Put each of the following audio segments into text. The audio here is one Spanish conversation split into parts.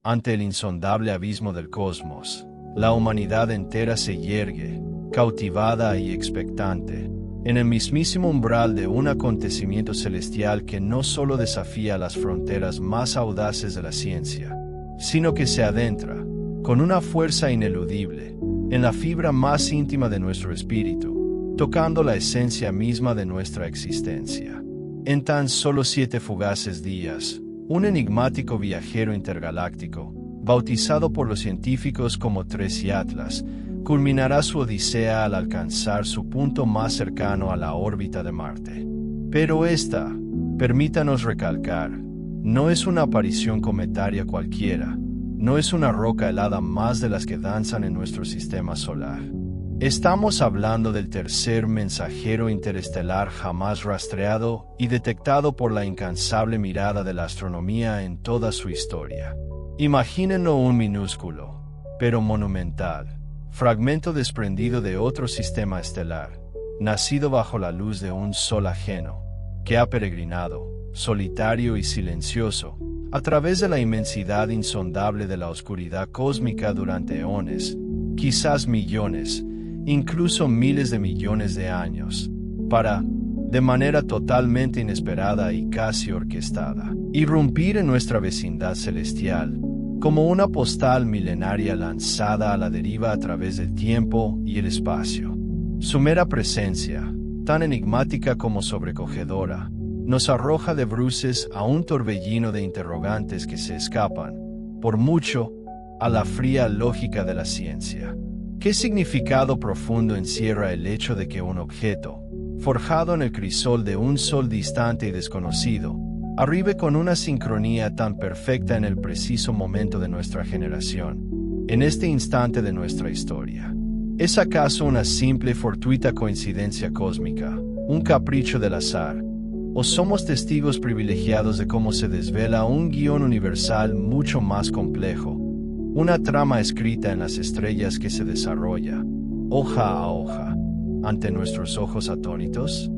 ante el insondable abismo del cosmos, la humanidad entera se yergue, cautivada y expectante, en el mismísimo umbral de un acontecimiento celestial que no solo desafía las fronteras más audaces de la ciencia, sino que se adentra, con una fuerza ineludible, en la fibra más íntima de nuestro espíritu, tocando la esencia misma de nuestra existencia. En tan solo 7 fugaces días, un enigmático viajero intergaláctico, bautizado por los científicos como Tresiatlas, culminará su odisea al alcanzar su punto más cercano a la órbita de Marte. Pero esta, permítanos recalcar, no es una aparición cometaria cualquiera, no es una roca helada más de las que danzan en nuestro sistema solar. Estamos hablando del tercer mensajero interestelar jamás rastreado y detectado por la incansable mirada de la astronomía en toda su historia. Imagínenlo un minúsculo, pero monumental, fragmento desprendido de otro sistema estelar, nacido bajo la luz de un sol ajeno, que ha peregrinado, solitario y silencioso, a través de la inmensidad insondable de la oscuridad cósmica durante eones, quizás millones, incluso miles de millones de años, para, de manera totalmente inesperada y casi orquestada, irrumpir en nuestra vecindad celestial, como una postal milenaria lanzada a la deriva a través del tiempo y el espacio. Su mera presencia, tan enigmática como sobrecogedora, nos arroja de bruces a un torbellino de interrogantes que se escapan, por mucho, a la fría lógica de la ciencia. ¿Qué significado profundo encierra el hecho de que un objeto, forjado en el crisol de un sol distante y desconocido, arribe con una sincronía tan perfecta en el preciso momento de nuestra generación, en este instante de nuestra historia? ¿Es acaso una simple y fortuita coincidencia cósmica, un capricho del azar, o somos testigos privilegiados de cómo se desvela un guión universal mucho más complejo, una trama escrita en las estrellas que se desarrolla, hoja a hoja, ante nuestros ojos atónitos?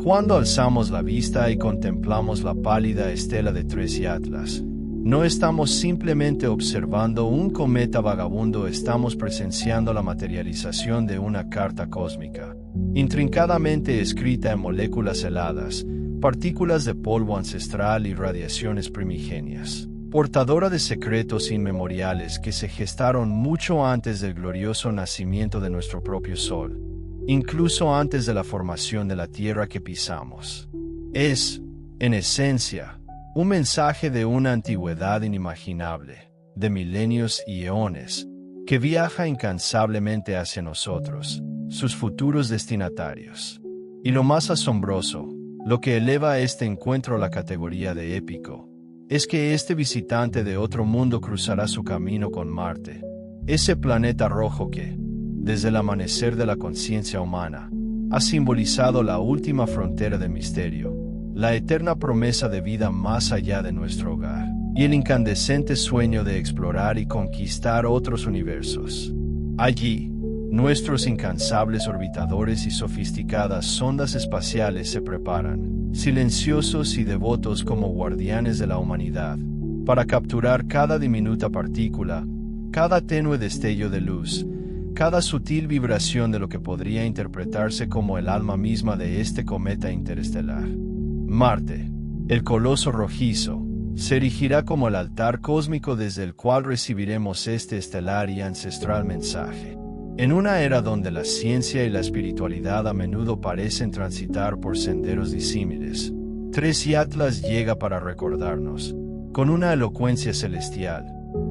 Cuando alzamos la vista y contemplamos la pálida estela de Tresiatlas, no estamos simplemente observando un cometa vagabundo, estamos presenciando la materialización de una carta cósmica, intrincadamente escrita en moléculas heladas, partículas de polvo ancestral y radiaciones primigenias, portadora de secretos inmemoriales que se gestaron mucho antes del glorioso nacimiento de nuestro propio Sol, incluso antes de la formación de la tierra que pisamos. Es, en esencia, un mensaje de una antigüedad inimaginable, de milenios y eones, que viaja incansablemente hacia nosotros, sus futuros destinatarios. Y lo más asombroso, lo que eleva a este encuentro a la categoría de épico, es que este visitante de otro mundo cruzará su camino con Marte, ese planeta rojo que, desde el amanecer de la conciencia humana, ha simbolizado la última frontera de misterio, la eterna promesa de vida más allá de nuestro hogar, y el incandescente sueño de explorar y conquistar otros universos. Allí, nuestros incansables orbitadores y sofisticadas sondas espaciales se preparan, silenciosos y devotos como guardianes de la humanidad, para capturar cada diminuta partícula, cada tenue destello de luz, cada sutil vibración de lo que podría interpretarse como el alma misma de este cometa interestelar. Marte, el coloso rojizo, se erigirá como el altar cósmico desde el cual recibiremos este estelar y ancestral mensaje. En una era donde la ciencia y la espiritualidad a menudo parecen transitar por senderos disímiles, Tresiatlas llega para recordarnos, con una elocuencia celestial,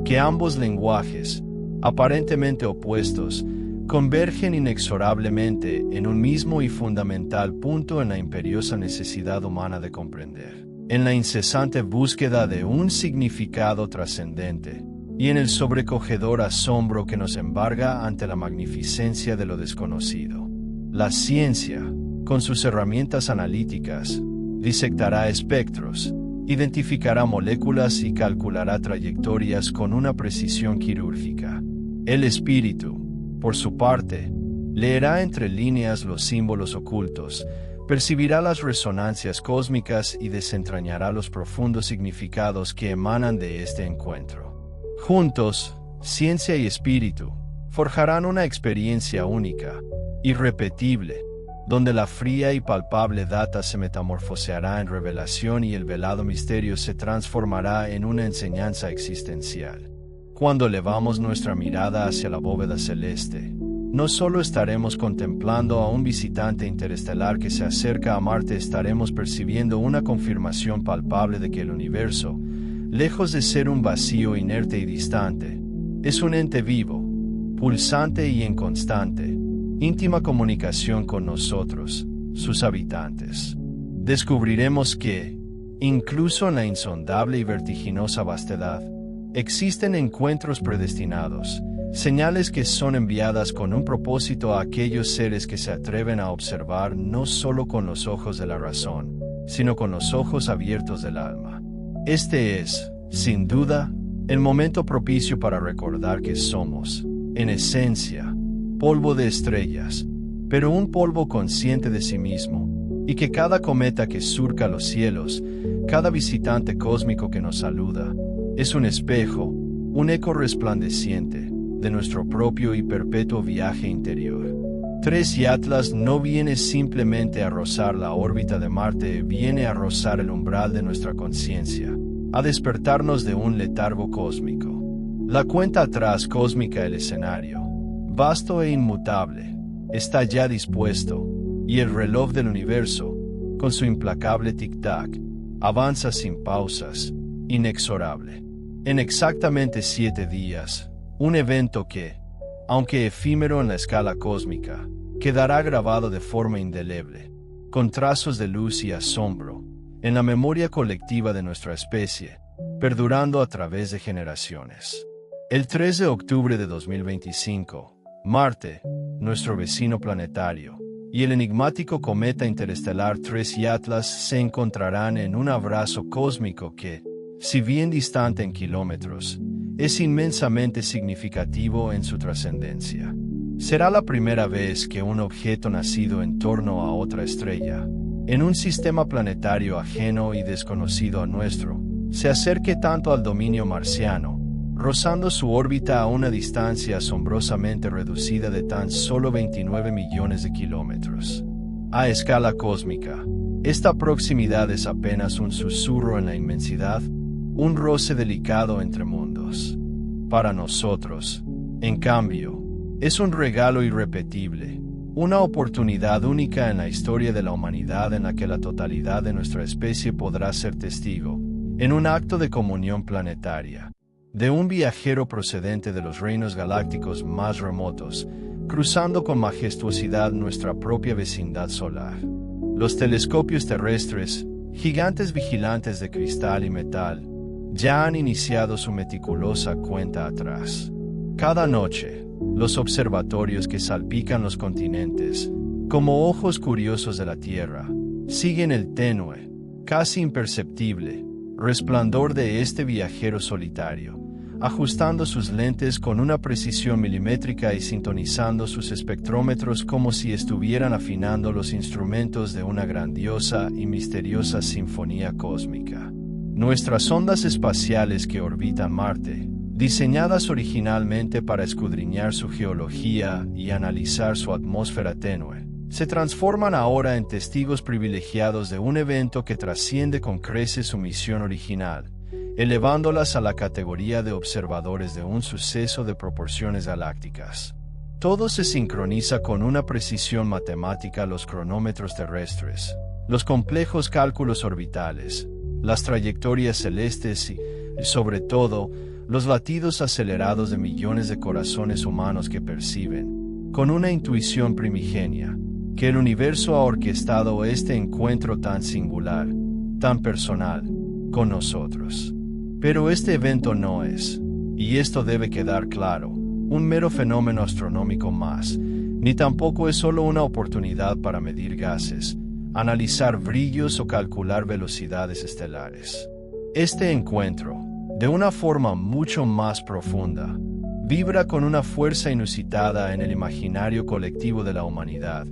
que ambos lenguajes, aparentemente opuestos, convergen inexorablemente en un mismo y fundamental punto en la imperiosa necesidad humana de comprender, en la incesante búsqueda de un significado trascendente, y en el sobrecogedor asombro que nos embarga ante la magnificencia de lo desconocido. La ciencia, con sus herramientas analíticas, disectará espectros, identificará moléculas y calculará trayectorias con una precisión quirúrgica. El espíritu, por su parte, leerá entre líneas los símbolos ocultos, percibirá las resonancias cósmicas y desentrañará los profundos significados que emanan de este encuentro. Juntos, ciencia y espíritu forjarán una experiencia única, irrepetible, donde la fría y palpable data se metamorfoseará en revelación y el velado misterio se transformará en una enseñanza existencial. Cuando elevamos nuestra mirada hacia la bóveda celeste, no solo estaremos contemplando a un visitante interestelar que se acerca a Marte, estaremos percibiendo una confirmación palpable de que el universo, lejos de ser un vacío inerte y distante, es un ente vivo, pulsante y en constante, íntima comunicación con nosotros, sus habitantes. Descubriremos que, incluso en la insondable y vertiginosa vastedad, existen encuentros predestinados, señales que son enviadas con un propósito a aquellos seres que se atreven a observar no solo con los ojos de la razón, sino con los ojos abiertos del alma. Este es, sin duda, el momento propicio para recordar que somos, en esencia, polvo de estrellas, pero un polvo consciente de sí mismo, y que cada cometa que surca los cielos, cada visitante cósmico que nos saluda, es un espejo, un eco resplandeciente de nuestro propio y perpetuo viaje interior. 3 Atlas no viene simplemente a rozar la órbita de Marte, viene a rozar el umbral de nuestra conciencia, a despertarnos de un letargo cósmico. La cuenta atrás cósmica, el escenario, vasto e inmutable, está ya dispuesto, y el reloj del universo, con su implacable tic-tac, avanza sin pausas, inexorable. En exactamente 7 días, un evento que, aunque efímero en la escala cósmica, quedará grabado de forma indeleble, con trazos de luz y asombro, en la memoria colectiva de nuestra especie, perdurando a través de generaciones. El 3 de octubre de 2025, Marte, nuestro vecino planetario, y el enigmático cometa interestelar 3 Atlas se encontrarán en un abrazo cósmico que, si bien distante en kilómetros, es inmensamente significativo en su trascendencia. Será la primera vez que un objeto nacido en torno a otra estrella, en un sistema planetario ajeno y desconocido a nuestro, se acerque tanto al dominio marciano, rozando su órbita a una distancia asombrosamente reducida de tan solo 29 millones de kilómetros. A escala cósmica, esta proximidad es apenas un susurro en la inmensidad, un roce delicado entre mundos. Para nosotros, en cambio, es un regalo irrepetible, una oportunidad única en la historia de la humanidad en la que la totalidad de nuestra especie podrá ser testigo, en un acto de comunión planetaria, de un viajero procedente de los reinos galácticos más remotos, cruzando con majestuosidad nuestra propia vecindad solar. Los telescopios terrestres, gigantes vigilantes de cristal y metal, ya han iniciado su meticulosa cuenta atrás. Cada noche, los observatorios que salpican los continentes, como ojos curiosos de la Tierra, siguen el tenue, casi imperceptible, resplandor de este viajero solitario, ajustando sus lentes con una precisión milimétrica y sintonizando sus espectrómetros como si estuvieran afinando los instrumentos de una grandiosa y misteriosa sinfonía cósmica. Nuestras ondas espaciales que orbitan Marte, diseñadas originalmente para escudriñar su geología y analizar su atmósfera tenue, se transforman ahora en testigos privilegiados de un evento que trasciende con creces su misión original, elevándolas a la categoría de observadores de un suceso de proporciones galácticas. Todo se sincroniza con una precisión matemática: los cronómetros terrestres, los complejos cálculos orbitales, las trayectorias celestes y, sobre todo, los latidos acelerados de millones de corazones humanos que perciben, con una intuición primigenia, que el universo ha orquestado este encuentro tan singular, tan personal, con nosotros. Pero este evento no es, y esto debe quedar claro, un mero fenómeno astronómico más, ni tampoco es solo una oportunidad para medir gases, analizar brillos o calcular velocidades estelares. Este encuentro, de una forma mucho más profunda, vibra con una fuerza inusitada en el imaginario colectivo de la humanidad,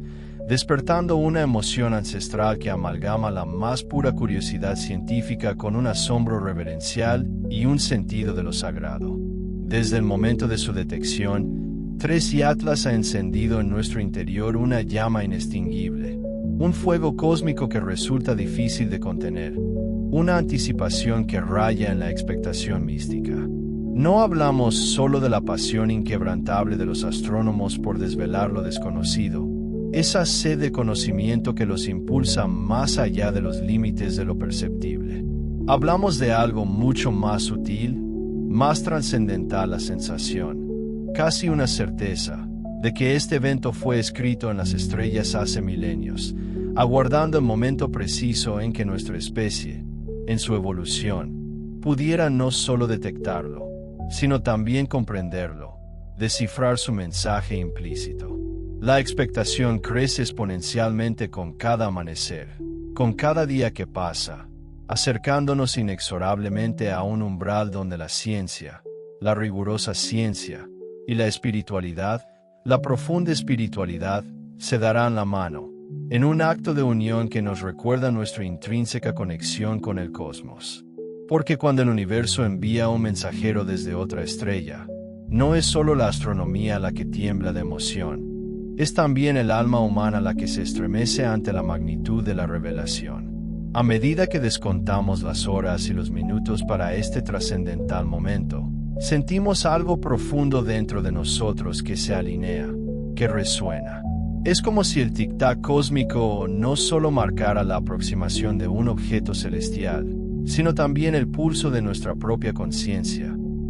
despertando una emoción ancestral que amalgama la más pura curiosidad científica con un asombro reverencial y un sentido de lo sagrado. Desde el momento de su detección, 3 Atlas ha encendido en nuestro interior una llama inextinguible, un fuego cósmico que resulta difícil de contener, una anticipación que raya en la expectación mística. No hablamos solo de la pasión inquebrantable de los astrónomos por desvelar lo desconocido, esa sed de conocimiento que los impulsa más allá de los límites de lo perceptible. Hablamos de algo mucho más sutil, más trascendental, la sensación, casi una certeza, de que este evento fue escrito en las estrellas hace milenios, aguardando el momento preciso en que nuestra especie, en su evolución, pudiera no solo detectarlo, sino también comprenderlo, descifrar su mensaje implícito. La expectación crece exponencialmente con cada amanecer, con cada día que pasa, acercándonos inexorablemente a un umbral donde la ciencia, la rigurosa ciencia, y la espiritualidad, la profunda espiritualidad, se darán la mano, en un acto de unión que nos recuerda nuestra intrínseca conexión con el cosmos. Porque cuando el universo envía un mensajero desde otra estrella, no es solo la astronomía la que tiembla de emoción, es también el alma humana la que se estremece ante la magnitud de la revelación. A medida que descontamos las horas y los minutos para este trascendental momento, sentimos algo profundo dentro de nosotros que se alinea, que resuena. Es como si el tic-tac cósmico no solo marcara la aproximación de un objeto celestial, sino también el pulso de nuestra propia conciencia,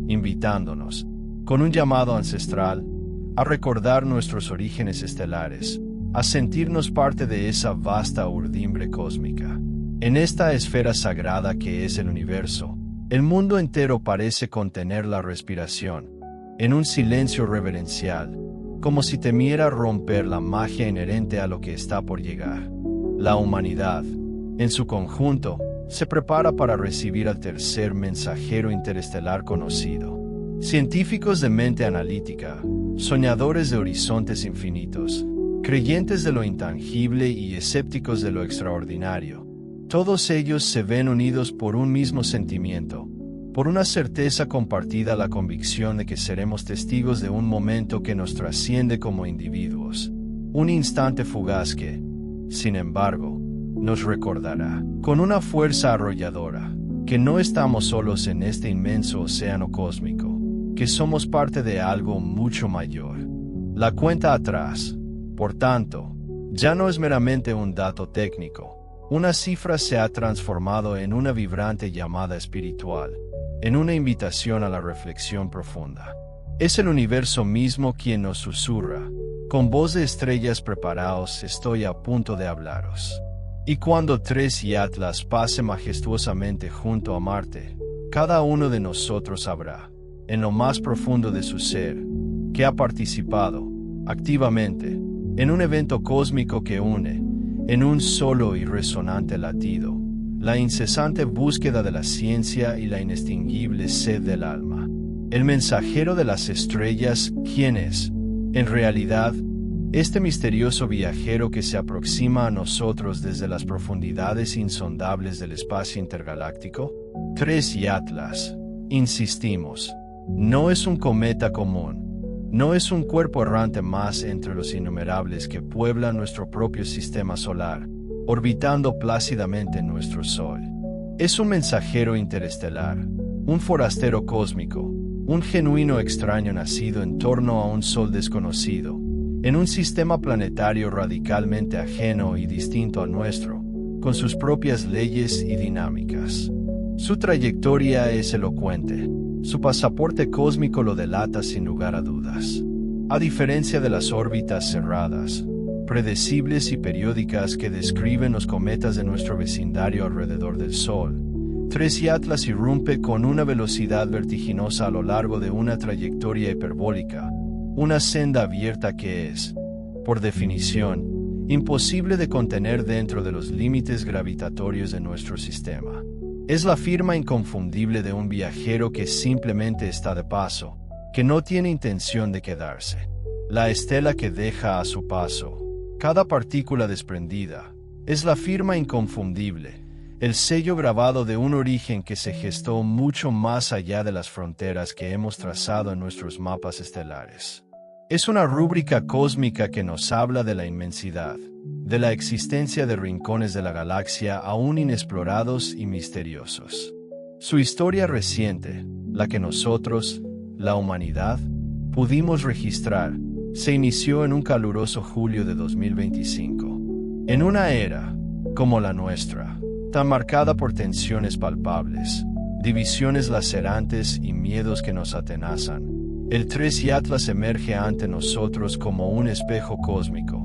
invitándonos, con un llamado ancestral, a recordar nuestros orígenes estelares, a sentirnos parte de esa vasta urdimbre cósmica. En esta esfera sagrada que es el universo, el mundo entero parece contener la respiración, en un silencio reverencial, como si temiera romper la magia inherente a lo que está por llegar. La humanidad, en su conjunto, se prepara para recibir al tercer mensajero interestelar conocido. Científicos de mente analítica, soñadores de horizontes infinitos, creyentes de lo intangible y escépticos de lo extraordinario, todos ellos se ven unidos por un mismo sentimiento, por una certeza compartida, la convicción de que seremos testigos de un momento que nos trasciende como individuos, un instante fugaz que, sin embargo, nos recordará, con una fuerza arrolladora, que no estamos solos en este inmenso océano cósmico, que somos parte de algo mucho mayor. La cuenta atrás, por tanto, ya no es meramente un dato técnico, una cifra se ha transformado en una vibrante llamada espiritual, en una invitación a la reflexión profunda. Es el universo mismo quien nos susurra, con voz de estrellas: preparaos, estoy a punto de hablaros. Y cuando 3 Atlas pase majestuosamente junto a Marte, cada uno de nosotros sabrá, en lo más profundo de su ser, que ha participado, activamente, en un evento cósmico que une, en un solo y resonante latido, la incesante búsqueda de la ciencia y la inextinguible sed del alma. El mensajero de las estrellas, ¿quién es? En realidad, este misterioso viajero que se aproxima a nosotros desde las profundidades insondables del espacio intergaláctico. 3 Atlas, insistimos, no es un cometa común, no es un cuerpo errante más entre los innumerables que pueblan nuestro propio sistema solar, orbitando plácidamente en nuestro Sol. Es un mensajero interestelar, un forastero cósmico, un genuino extraño nacido en torno a un Sol desconocido, en un sistema planetario radicalmente ajeno y distinto al nuestro, con sus propias leyes y dinámicas. Su trayectoria es elocuente, su pasaporte cósmico lo delata sin lugar a dudas. A diferencia de las órbitas cerradas, predecibles y periódicas que describen los cometas de nuestro vecindario alrededor del Sol, 3 Atlas irrumpe con una velocidad vertiginosa a lo largo de una trayectoria hiperbólica, una senda abierta que es, por definición, imposible de contener dentro de los límites gravitatorios de nuestro sistema. Es la firma inconfundible de un viajero que simplemente está de paso, que no tiene intención de quedarse. La estela que deja a su paso, cada partícula desprendida, es la firma inconfundible, el sello grabado de un origen que se gestó mucho más allá de las fronteras que hemos trazado en nuestros mapas estelares. Es una rúbrica cósmica que nos habla de la inmensidad, de la existencia de rincones de la galaxia aún inexplorados y misteriosos. Su historia reciente, la que nosotros, la humanidad, pudimos registrar, se inició en un caluroso julio de 2025. En una era, como la nuestra, tan marcada por tensiones palpables, divisiones lacerantes y miedos que nos atenazan, el 3 Atlas emerge ante nosotros como un espejo cósmico,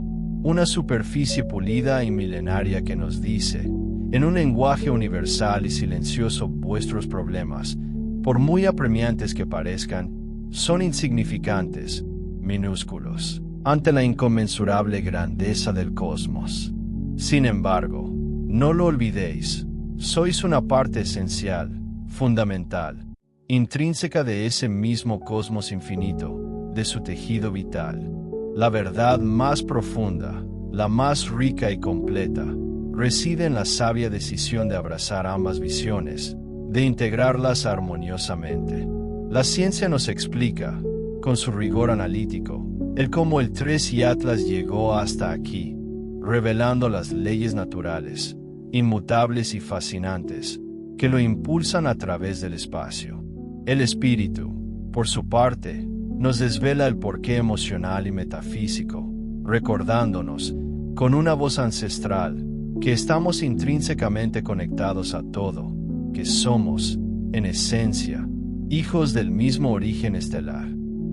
una superficie pulida y milenaria que nos dice, en un lenguaje universal y silencioso, vuestros problemas, por muy apremiantes que parezcan, son insignificantes, minúsculos, ante la inconmensurable grandeza del cosmos. Sin embargo, no lo olvidéis, sois una parte esencial, fundamental, intrínseca de ese mismo cosmos infinito, de su tejido vital. La verdad más profunda, la más rica y completa, reside en la sabia decisión de abrazar ambas visiones, de integrarlas armoniosamente. La ciencia nos explica, con su rigor analítico, el cómo el 3 Atlas llegó hasta aquí, revelando las leyes naturales, inmutables y fascinantes, que lo impulsan a través del espacio. El espíritu, por su parte, nos desvela el porqué emocional y metafísico, recordándonos, con una voz ancestral, que estamos intrínsecamente conectados a todo, que somos, en esencia, hijos del mismo origen estelar.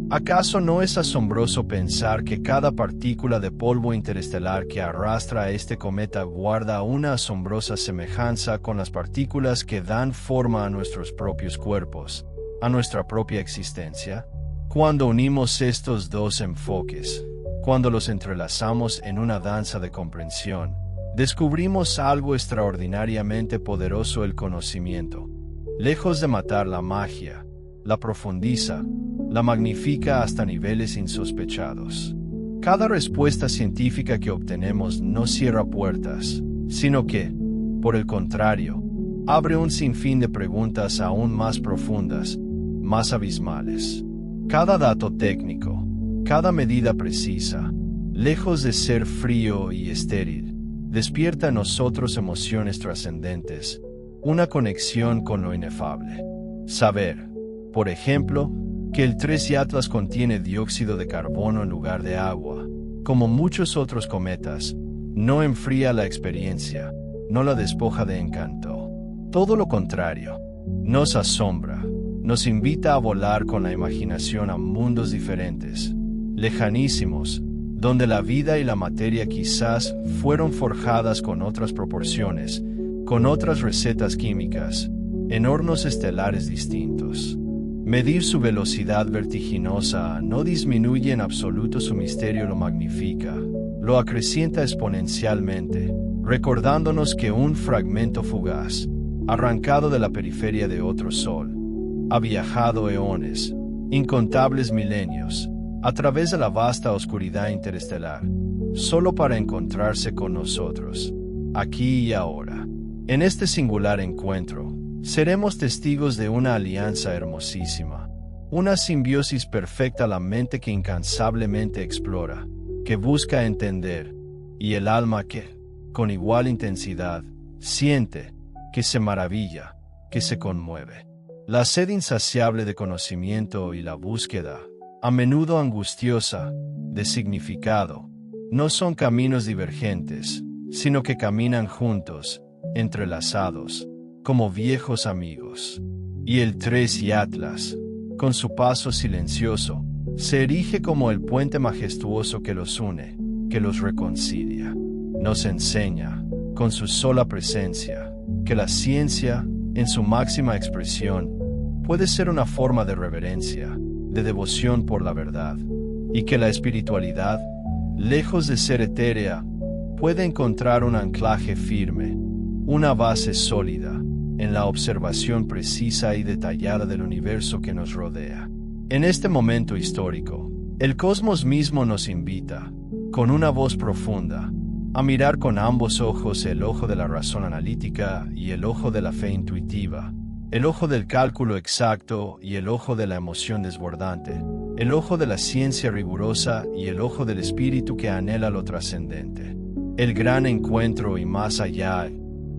¿Acaso no es asombroso pensar que cada partícula de polvo interestelar que arrastra a este cometa guarda una asombrosa semejanza con las partículas que dan forma a nuestros propios cuerpos, a nuestra propia existencia? Cuando unimos estos dos enfoques, cuando los entrelazamos en una danza de comprensión, descubrimos algo extraordinariamente poderoso: el conocimiento. Lejos de matar la magia, la profundiza, la magnifica hasta niveles insospechados. Cada respuesta científica que obtenemos no cierra puertas, sino que, por el contrario, abre un sinfín de preguntas aún más profundas, más abismales. Cada dato técnico, cada medida precisa, lejos de ser frío y estéril, despierta en nosotros emociones trascendentes, una conexión con lo inefable. Saber, por ejemplo, que el 3 Atlas contiene dióxido de carbono en lugar de agua, como muchos otros cometas, no enfría la experiencia, no la despoja de encanto. Todo lo contrario, nos asombra, nos invita a volar con la imaginación a mundos diferentes, lejanísimos, donde la vida y la materia quizás fueron forjadas con otras proporciones, con otras recetas químicas, en hornos estelares distintos. Medir su velocidad vertiginosa no disminuye en absoluto su misterio, lo magnifica, lo acrecienta exponencialmente, recordándonos que un fragmento fugaz, arrancado de la periferia de otro sol, ha viajado eones, incontables milenios, a través de la vasta oscuridad interestelar, solo para encontrarse con nosotros, aquí y ahora. En este singular encuentro, seremos testigos de una alianza hermosísima, una simbiosis perfecta: la mente que incansablemente explora, que busca entender, y el alma que, con igual intensidad, siente, que se maravilla, que se conmueve. La sed insaciable de conocimiento y la búsqueda, a menudo angustiosa, de significado, no son caminos divergentes, sino que caminan juntos, entrelazados, como viejos amigos. Y el 3 Atlas, con su paso silencioso, se erige como el puente majestuoso que los une, que los reconcilia. Nos enseña, con su sola presencia, que la ciencia, en su máxima expresión, puede ser una forma de reverencia, de devoción por la verdad, y que la espiritualidad, lejos de ser etérea, puede encontrar un anclaje firme, una base sólida, en la observación precisa y detallada del universo que nos rodea. En este momento histórico, el cosmos mismo nos invita, con una voz profunda, a mirar con ambos ojos, el ojo de la razón analítica y el ojo de la fe intuitiva, el ojo del cálculo exacto y el ojo de la emoción desbordante, el ojo de la ciencia rigurosa y el ojo del espíritu que anhela lo trascendente, el gran encuentro y más allá,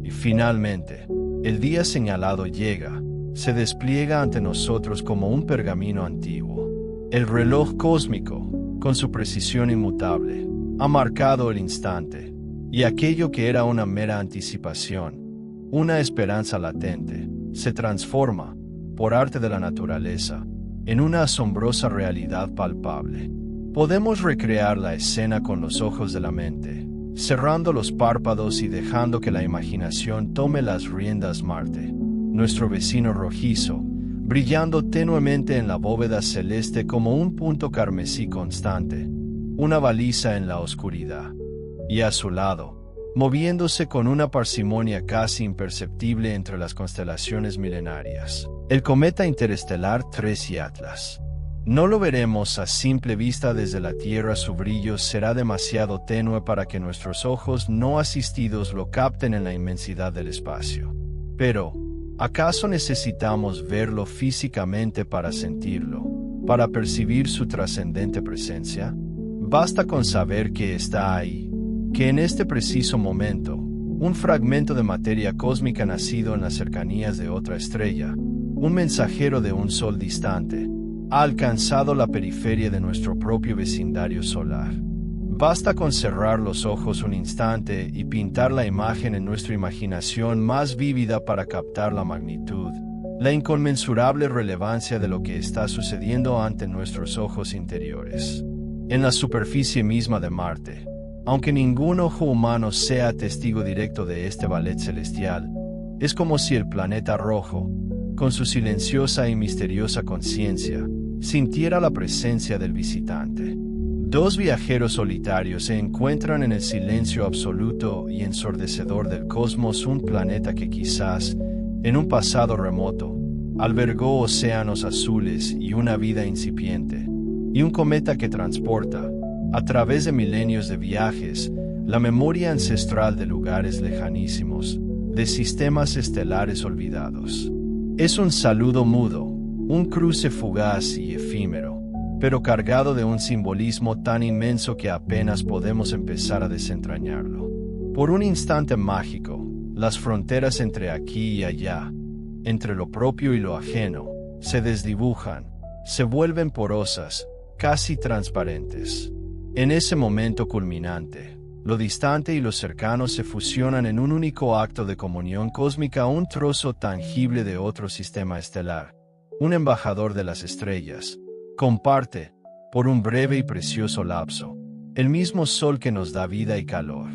y finalmente, el día señalado llega, se despliega ante nosotros como un pergamino antiguo. El reloj cósmico, con su precisión inmutable, ha marcado el instante, y aquello que era una mera anticipación, una esperanza latente, se transforma, por arte de la naturaleza, en una asombrosa realidad palpable. Podemos recrear la escena con los ojos de la mente, cerrando los párpados y dejando que la imaginación tome las riendas. Marte, nuestro vecino rojizo, brillando tenuemente en la bóveda celeste como un punto carmesí constante, una baliza en la oscuridad, y a su lado, moviéndose con una parsimonia casi imperceptible entre las constelaciones milenarias, el cometa interestelar 3 y Atlas. No lo veremos a simple vista desde la Tierra, su brillo será demasiado tenue para que nuestros ojos no asistidos lo capten en la inmensidad del espacio. Pero, ¿acaso necesitamos verlo físicamente para sentirlo, para percibir su trascendente presencia? Basta con saber que está ahí, que en este preciso momento, un fragmento de materia cósmica nacido en las cercanías de otra estrella, un mensajero de un sol distante, ha alcanzado la periferia de nuestro propio vecindario solar. Basta con cerrar los ojos un instante y pintar la imagen en nuestra imaginación más vívida para captar la magnitud, la inconmensurable relevancia de lo que está sucediendo ante nuestros ojos interiores. En la superficie misma de Marte, aunque ningún ojo humano sea testigo directo de este ballet celestial, es como si el planeta rojo, con su silenciosa y misteriosa conciencia, sintiera la presencia del visitante. 2 viajeros solitarios se encuentran en el silencio absoluto y ensordecedor del cosmos, un planeta que quizás, en un pasado remoto, albergó océanos azules y una vida incipiente, y un cometa que transporta, a través de milenios de viajes, la memoria ancestral de lugares lejanísimos, de sistemas estelares olvidados. Es un saludo mudo, un cruce fugaz y efímero, pero cargado de un simbolismo tan inmenso que apenas podemos empezar a desentrañarlo. Por un instante mágico, las fronteras entre aquí y allá, entre lo propio y lo ajeno, se desdibujan, se vuelven porosas, casi transparentes. En ese momento culminante, lo distante y lo cercano se fusionan en un único acto de comunión cósmica, un trozo tangible de otro sistema estelar, un embajador de las estrellas, comparte, por un breve y precioso lapso, el mismo sol que nos da vida y calor.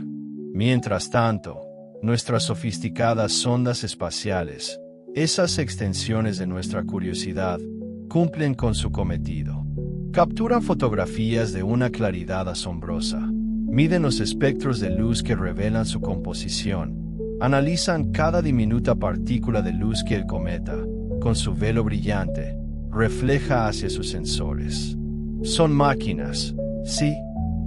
Mientras tanto, nuestras sofisticadas sondas espaciales, esas extensiones de nuestra curiosidad, cumplen con su cometido. Capturan fotografías de una claridad asombrosa, miden los espectros de luz que revelan su composición, analizan cada diminuta partícula de luz que el cometa, con su velo brillante, refleja hacia sus sensores. Son máquinas, sí,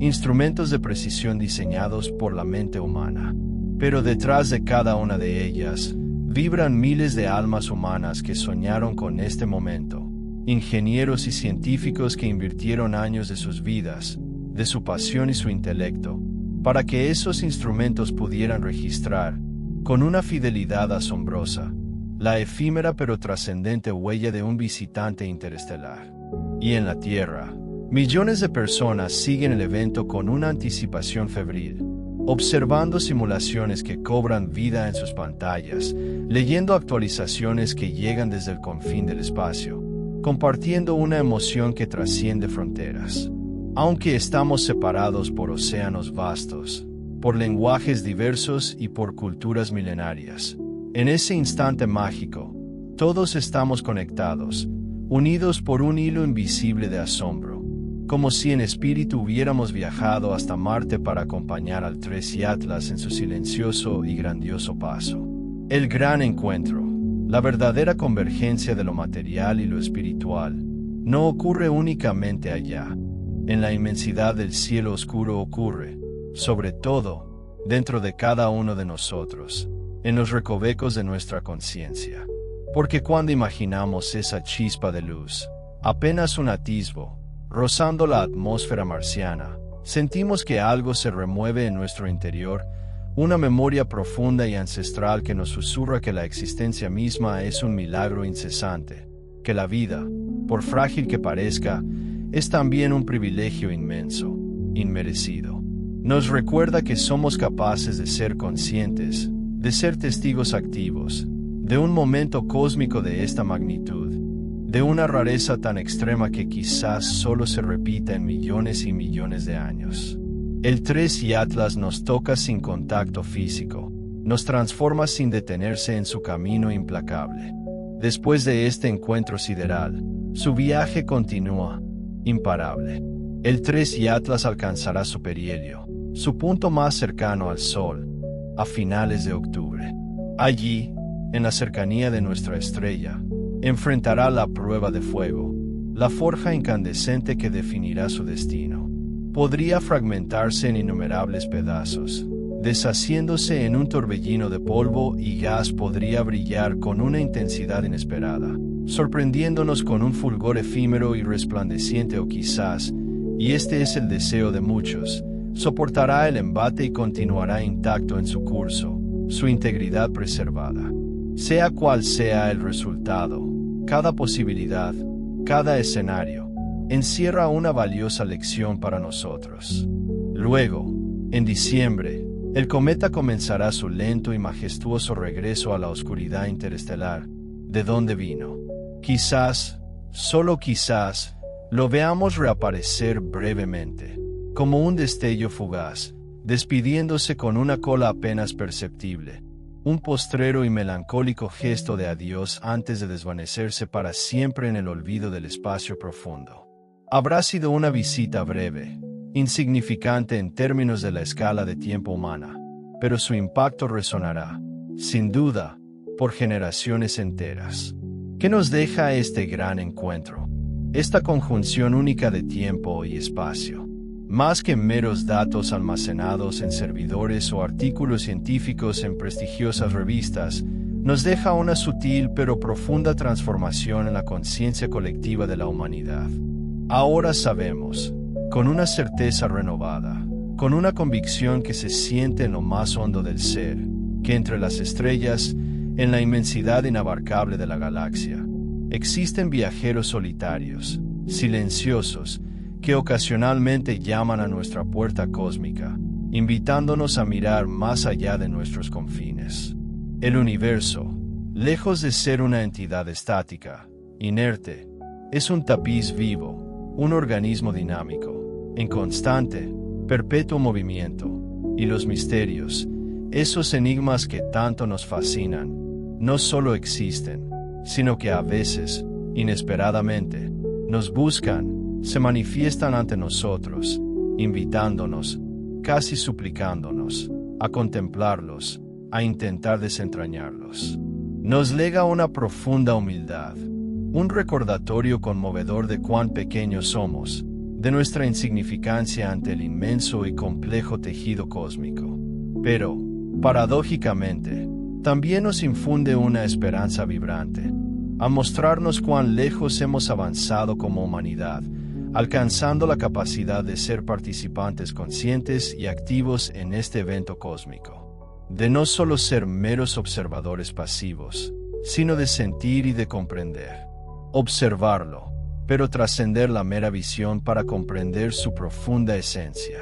instrumentos de precisión diseñados por la mente humana. Pero detrás de cada una de ellas, vibran miles de almas humanas que soñaron con este momento, ingenieros y científicos que invirtieron años de sus vidas, de su pasión y su intelecto, para que esos instrumentos pudieran registrar, con una fidelidad asombrosa, la efímera pero trascendente huella de un visitante interestelar. Y en la Tierra, millones de personas siguen el evento con una anticipación febril, observando simulaciones que cobran vida en sus pantallas, leyendo actualizaciones que llegan desde el confín del espacio, compartiendo una emoción que trasciende fronteras. Aunque estamos separados por océanos vastos, por lenguajes diversos y por culturas milenarias, en ese instante mágico, todos estamos conectados, unidos por un hilo invisible de asombro, como si en espíritu hubiéramos viajado hasta Marte para acompañar al 3 y Atlas en su silencioso y grandioso paso. El gran encuentro, la verdadera convergencia de lo material y lo espiritual, no ocurre únicamente allá. En la inmensidad del cielo oscuro ocurre, sobre todo, dentro de cada uno de nosotros, en los recovecos de nuestra conciencia. Porque cuando imaginamos esa chispa de luz, apenas un atisbo, rozando la atmósfera marciana, sentimos que algo se remueve en nuestro interior, una memoria profunda y ancestral que nos susurra que la existencia misma es un milagro incesante, que la vida, por frágil que parezca, es también un privilegio inmenso, inmerecido. Nos recuerda que somos capaces de ser conscientes, de ser testigos activos, de un momento cósmico de esta magnitud, de una rareza tan extrema que quizás solo se repita en millones y millones de años. El Tres Yatlas nos toca sin contacto físico, nos transforma sin detenerse en su camino implacable. Después de este encuentro sideral, su viaje continúa, imparable. El Tres Yatlas alcanzará su perihelio, su punto más cercano al Sol, a finales de octubre. Allí, en la cercanía de nuestra estrella, enfrentará la prueba de fuego, la forja incandescente que definirá su destino. Podría fragmentarse en innumerables pedazos, deshaciéndose en un torbellino de polvo y gas. Podría brillar con una intensidad inesperada, sorprendiéndonos con un fulgor efímero y resplandeciente, o quizás, y este es el deseo de muchos, soportará el embate y continuará intacto en su curso, su integridad preservada. Sea cual sea el resultado, cada posibilidad, cada escenario, encierra una valiosa lección para nosotros. Luego, en diciembre, el cometa comenzará su lento y majestuoso regreso a la oscuridad interestelar, de donde vino. Quizás, solo quizás, lo veamos reaparecer brevemente, como un destello fugaz, despidiéndose con una cola apenas perceptible, un postrero y melancólico gesto de adiós antes de desvanecerse para siempre en el olvido del espacio profundo. Habrá sido una visita breve, insignificante en términos de la escala de tiempo humana, pero su impacto resonará, sin duda, por generaciones enteras. ¿Qué nos deja este gran encuentro? Esta conjunción única de tiempo y espacio. Más que meros datos almacenados en servidores o artículos científicos en prestigiosas revistas, nos deja una sutil pero profunda transformación en la conciencia colectiva de la humanidad. Ahora sabemos, con una certeza renovada, con una convicción que se siente en lo más hondo del ser, que entre las estrellas, en la inmensidad inabarcable de la galaxia, existen viajeros solitarios, silenciosos, que ocasionalmente llaman a nuestra puerta cósmica, invitándonos a mirar más allá de nuestros confines. El universo, lejos de ser una entidad estática, inerte, es un tapiz vivo, un organismo dinámico, en constante, perpetuo movimiento, y los misterios, esos enigmas que tanto nos fascinan, no solo existen, sino que a veces, inesperadamente, nos buscan, se manifiestan ante nosotros, invitándonos, casi suplicándonos, a contemplarlos, a intentar desentrañarlos. Nos lega una profunda humildad, un recordatorio conmovedor de cuán pequeños somos, de nuestra insignificancia ante el inmenso y complejo tejido cósmico. Pero, paradójicamente, también nos infunde una esperanza vibrante, a mostrarnos cuán lejos hemos avanzado como humanidad, alcanzando la capacidad de ser participantes conscientes y activos en este evento cósmico, de no solo ser meros observadores pasivos, sino de sentir y de comprender, observarlo, pero trascender la mera visión para comprender su profunda esencia.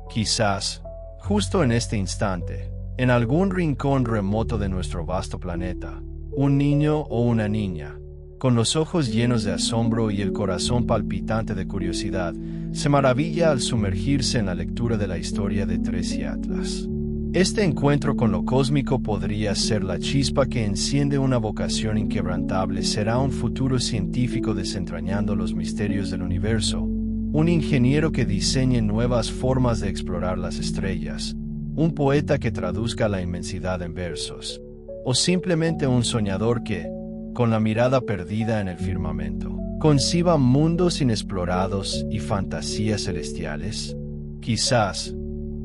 Quizás, justo en este instante, en algún rincón remoto de nuestro vasto planeta, un niño o una niña, con los ojos llenos de asombro y el corazón palpitante de curiosidad, se maravilla al sumergirse en la lectura de la historia de Tres Yatlas. Este encuentro con lo cósmico podría ser la chispa que enciende una vocación inquebrantable. Será un futuro científico desentrañando los misterios del universo, un ingeniero que diseñe nuevas formas de explorar las estrellas, un poeta que traduzca la inmensidad en versos, o simplemente un soñador que, con la mirada perdida en el firmamento, conciba mundos inexplorados y fantasías celestiales. Quizás,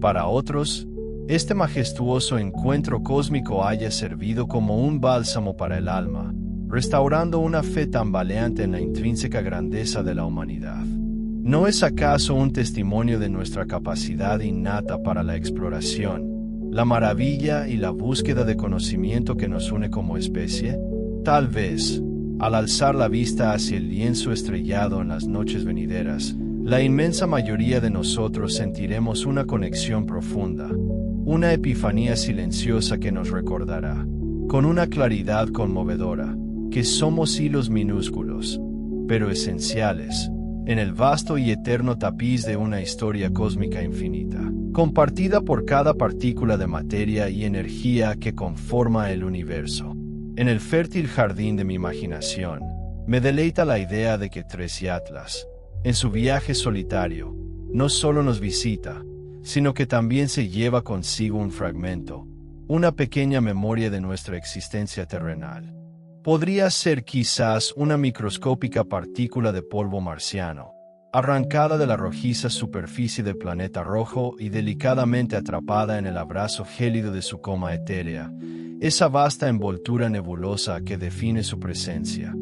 para otros, este majestuoso encuentro cósmico haya servido como un bálsamo para el alma, restaurando una fe tambaleante en la intrínseca grandeza de la humanidad. ¿No es acaso un testimonio de nuestra capacidad innata para la exploración, la maravilla y la búsqueda de conocimiento que nos une como especie? Tal vez, al alzar la vista hacia el lienzo estrellado en las noches venideras, la inmensa mayoría de nosotros sentiremos una conexión profunda, una epifanía silenciosa que nos recordará, con una claridad conmovedora, que somos hilos minúsculos, pero esenciales, en el vasto y eterno tapiz de una historia cósmica infinita, compartida por cada partícula de materia y energía que conforma el universo. En el fértil jardín de mi imaginación, me deleita la idea de que Tresiatlas, en su viaje solitario, no solo nos visita, sino que también se lleva consigo un fragmento, una pequeña memoria de nuestra existencia terrenal. Podría ser quizás una microscópica partícula de polvo marciano, arrancada de la rojiza superficie del planeta rojo y delicadamente atrapada en el abrazo gélido de su coma etérea, esa vasta envoltura nebulosa que define su presencia,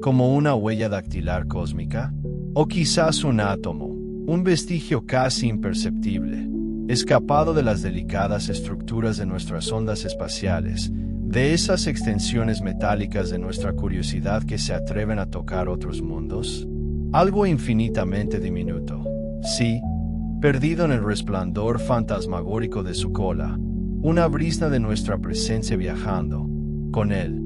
como una huella dactilar cósmica, o quizás un átomo, un vestigio casi imperceptible, escapado de las delicadas estructuras de nuestras ondas espaciales, de esas extensiones metálicas de nuestra curiosidad que se atreven a tocar otros mundos. Algo infinitamente diminuto, sí, perdido en el resplandor fantasmagórico de su cola, una brisna de nuestra presencia viajando, con él,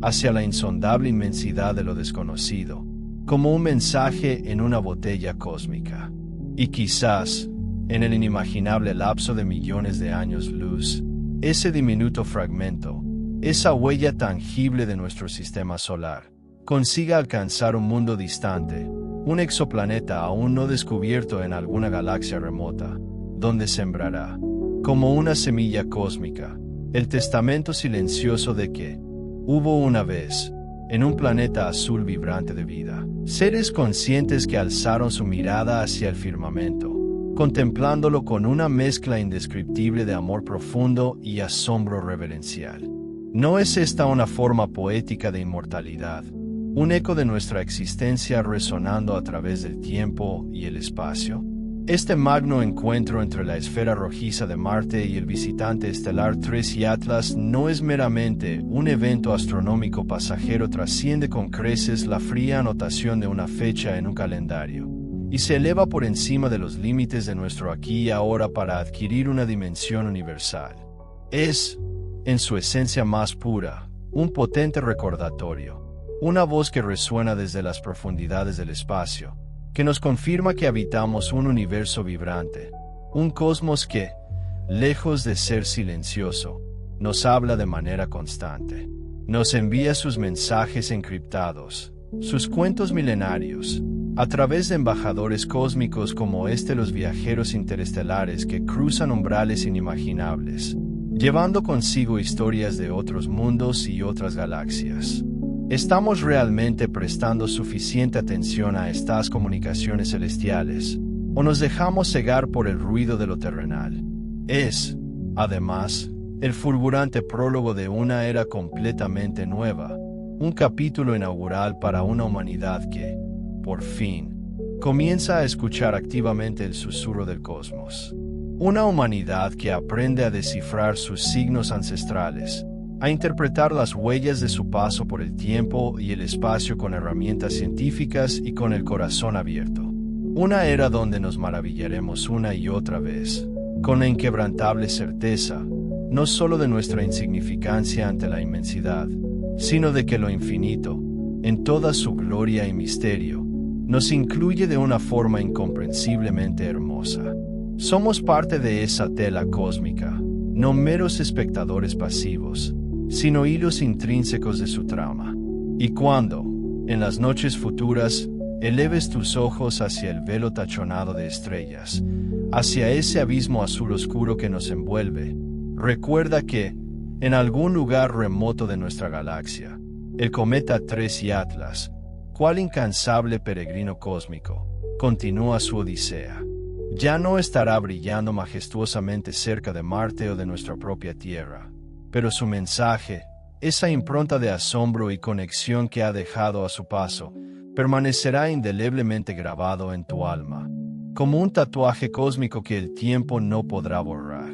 hacia la insondable inmensidad de lo desconocido, como un mensaje en una botella cósmica. Y quizás, en el inimaginable lapso de millones de años luz, ese diminuto fragmento, esa huella tangible de nuestro sistema solar, consiga alcanzar un mundo distante, un exoplaneta aún no descubierto en alguna galaxia remota, donde sembrará, como una semilla cósmica, el testamento silencioso de que hubo una vez, en un planeta azul vibrante de vida, seres conscientes que alzaron su mirada hacia el firmamento, contemplándolo con una mezcla indescriptible de amor profundo y asombro reverencial. ¿No es esta una forma poética de inmortalidad, un eco de nuestra existencia resonando a través del tiempo y el espacio? Este magno encuentro entre la esfera rojiza de Marte y el visitante estelar Tresiatlas no es meramente un evento astronómico pasajero, trasciende con creces la fría anotación de una fecha en un calendario, y se eleva por encima de los límites de nuestro aquí y ahora para adquirir una dimensión universal. Es, en su esencia más pura, un potente recordatorio, una voz que resuena desde las profundidades del espacio, que nos confirma que habitamos un universo vibrante, un cosmos que, lejos de ser silencioso, nos habla de manera constante. Nos envía sus mensajes encriptados, sus cuentos milenarios, a través de embajadores cósmicos como los viajeros interestelares que cruzan umbrales inimaginables, llevando consigo historias de otros mundos y otras galaxias. ¿Estamos realmente prestando suficiente atención a estas comunicaciones celestiales, o nos dejamos cegar por el ruido de lo terrenal? Es, además, el fulgurante prólogo de una era completamente nueva, un capítulo inaugural para una humanidad que, por fin, comienza a escuchar activamente el susurro del cosmos. Una humanidad que aprende a descifrar sus signos ancestrales, a interpretar las huellas de su paso por el tiempo y el espacio con herramientas científicas y con el corazón abierto. Una era donde nos maravillaremos una y otra vez, con la inquebrantable certeza, no solo de nuestra insignificancia ante la inmensidad, sino de que lo infinito, en toda su gloria y misterio, nos incluye de una forma incomprensiblemente hermosa. Somos parte de esa tela cósmica, no meros espectadores pasivos, sino hilos intrínsecos de su trama. Y cuando, en las noches futuras, eleves tus ojos hacia el velo tachonado de estrellas, hacia ese abismo azul oscuro que nos envuelve, recuerda que, en algún lugar remoto de nuestra galaxia, el cometa Tresiatlas, cual incansable peregrino cósmico, continúa su odisea. Ya no estará brillando majestuosamente cerca de Marte o de nuestra propia Tierra, pero su mensaje, esa impronta de asombro y conexión que ha dejado a su paso, permanecerá indeleblemente grabado en tu alma, como un tatuaje cósmico que el tiempo no podrá borrar.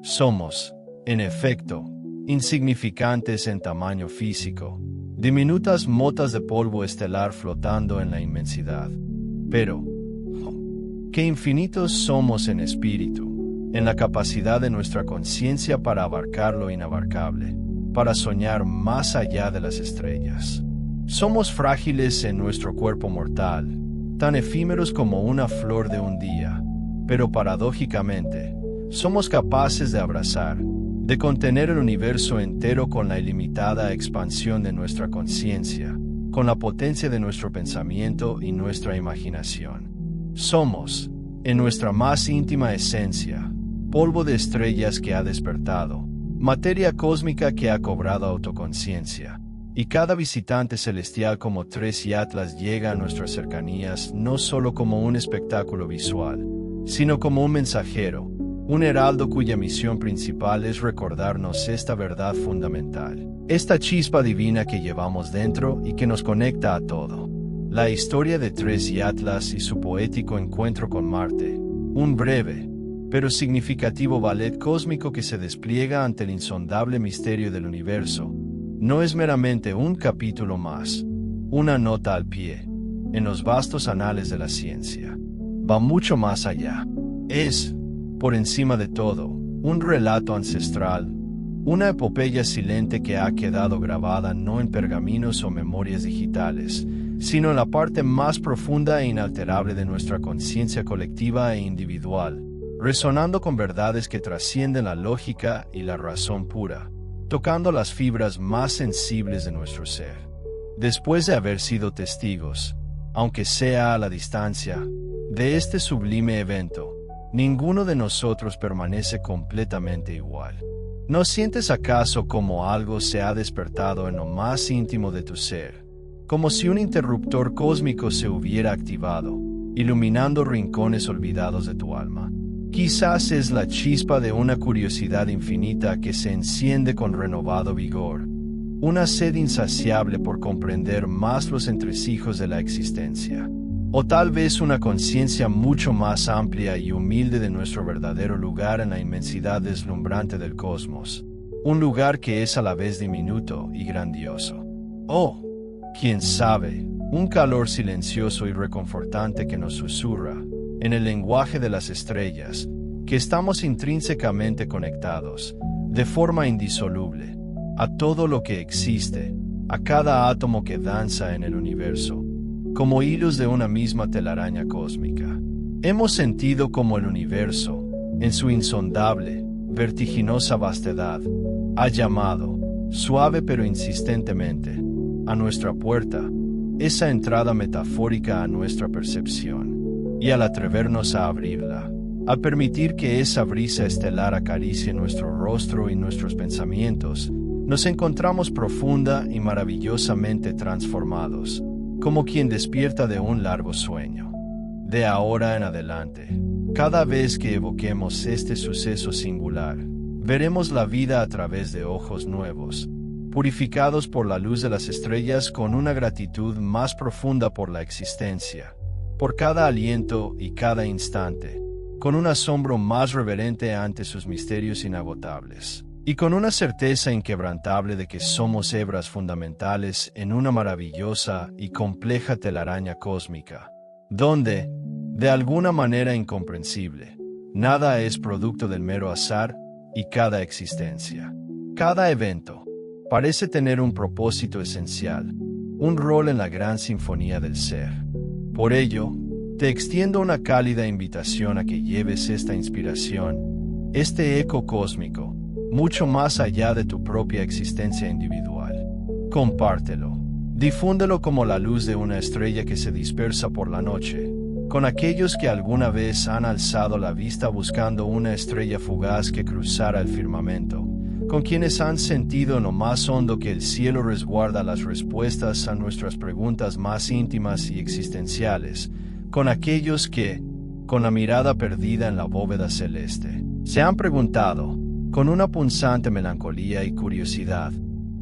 Somos, en efecto, insignificantes en tamaño físico, diminutas motas de polvo estelar flotando en la inmensidad. Pero, qué infinitos somos en espíritu, en la capacidad de nuestra conciencia para abarcar lo inabarcable, para soñar más allá de las estrellas. Somos frágiles en nuestro cuerpo mortal, tan efímeros como una flor de un día, pero paradójicamente, somos capaces de abrazar, de contener el universo entero con la ilimitada expansión de nuestra conciencia, con la potencia de nuestro pensamiento y nuestra imaginación. Somos, en nuestra más íntima esencia, polvo de estrellas que ha despertado, materia cósmica que ha cobrado autoconciencia, y cada visitante celestial como tres y Atlas llega a nuestras cercanías no solo como un espectáculo visual, sino como un mensajero, un heraldo cuya misión principal es recordarnos esta verdad fundamental, esta chispa divina que llevamos dentro y que nos conecta a todo. La historia de Tres y Atlas y su poético encuentro con Marte, un breve, pero significativo ballet cósmico que se despliega ante el insondable misterio del universo, no es meramente un capítulo más, una nota al pie, en los vastos anales de la ciencia. Va mucho más allá. Es, por encima de todo, un relato ancestral, una epopeya silente que ha quedado grabada no en pergaminos o memorias digitales, sino en la parte más profunda e inalterable de nuestra conciencia colectiva e individual, resonando con verdades que trascienden la lógica y la razón pura, tocando las fibras más sensibles de nuestro ser. Después de haber sido testigos, aunque sea a la distancia, de este sublime evento, ninguno de nosotros permanece completamente igual. ¿No sientes acaso como algo se ha despertado en lo más íntimo de tu ser? Como si un interruptor cósmico se hubiera activado, iluminando rincones olvidados de tu alma. Quizás es la chispa de una curiosidad infinita que se enciende con renovado vigor, una sed insaciable por comprender más los entresijos de la existencia. O tal vez una conciencia mucho más amplia y humilde de nuestro verdadero lugar en la inmensidad deslumbrante del cosmos, un lugar que es a la vez diminuto y grandioso. Oh, quién sabe, un calor silencioso y reconfortante que nos susurra, en el lenguaje de las estrellas, que estamos intrínsecamente conectados, de forma indisoluble, a todo lo que existe, a cada átomo que danza en el universo, como hilos de una misma telaraña cósmica. Hemos sentido como el universo, en su insondable, vertiginosa vastedad, ha llamado, suave pero insistentemente, a nuestra puerta, esa entrada metafórica a nuestra percepción. Y al atrevernos a abrirla, al permitir que esa brisa estelar acaricie nuestro rostro y nuestros pensamientos, nos encontramos profunda y maravillosamente transformados, como quien despierta de un largo sueño. De ahora en adelante, cada vez que evoquemos este suceso singular, veremos la vida a través de ojos nuevos, purificados por la luz de las estrellas con una gratitud más profunda por la existencia, por cada aliento y cada instante, con un asombro más reverente ante sus misterios inagotables, y con una certeza inquebrantable de que somos hebras fundamentales en una maravillosa y compleja telaraña cósmica, donde, de alguna manera incomprensible, nada es producto del mero azar y cada existencia, cada evento, parece tener un propósito esencial, un rol en la gran sinfonía del ser. Por ello, te extiendo una cálida invitación a que lleves esta inspiración, este eco cósmico, mucho más allá de tu propia existencia individual. Compártelo, difúndelo como la luz de una estrella que se dispersa por la noche, con aquellos que alguna vez han alzado la vista buscando una estrella fugaz que cruzara el firmamento, con quienes han sentido en lo más hondo que el cielo resguarda las respuestas a nuestras preguntas más íntimas y existenciales, con aquellos que, con la mirada perdida en la bóveda celeste. Se han preguntado, con una punzante melancolía y curiosidad,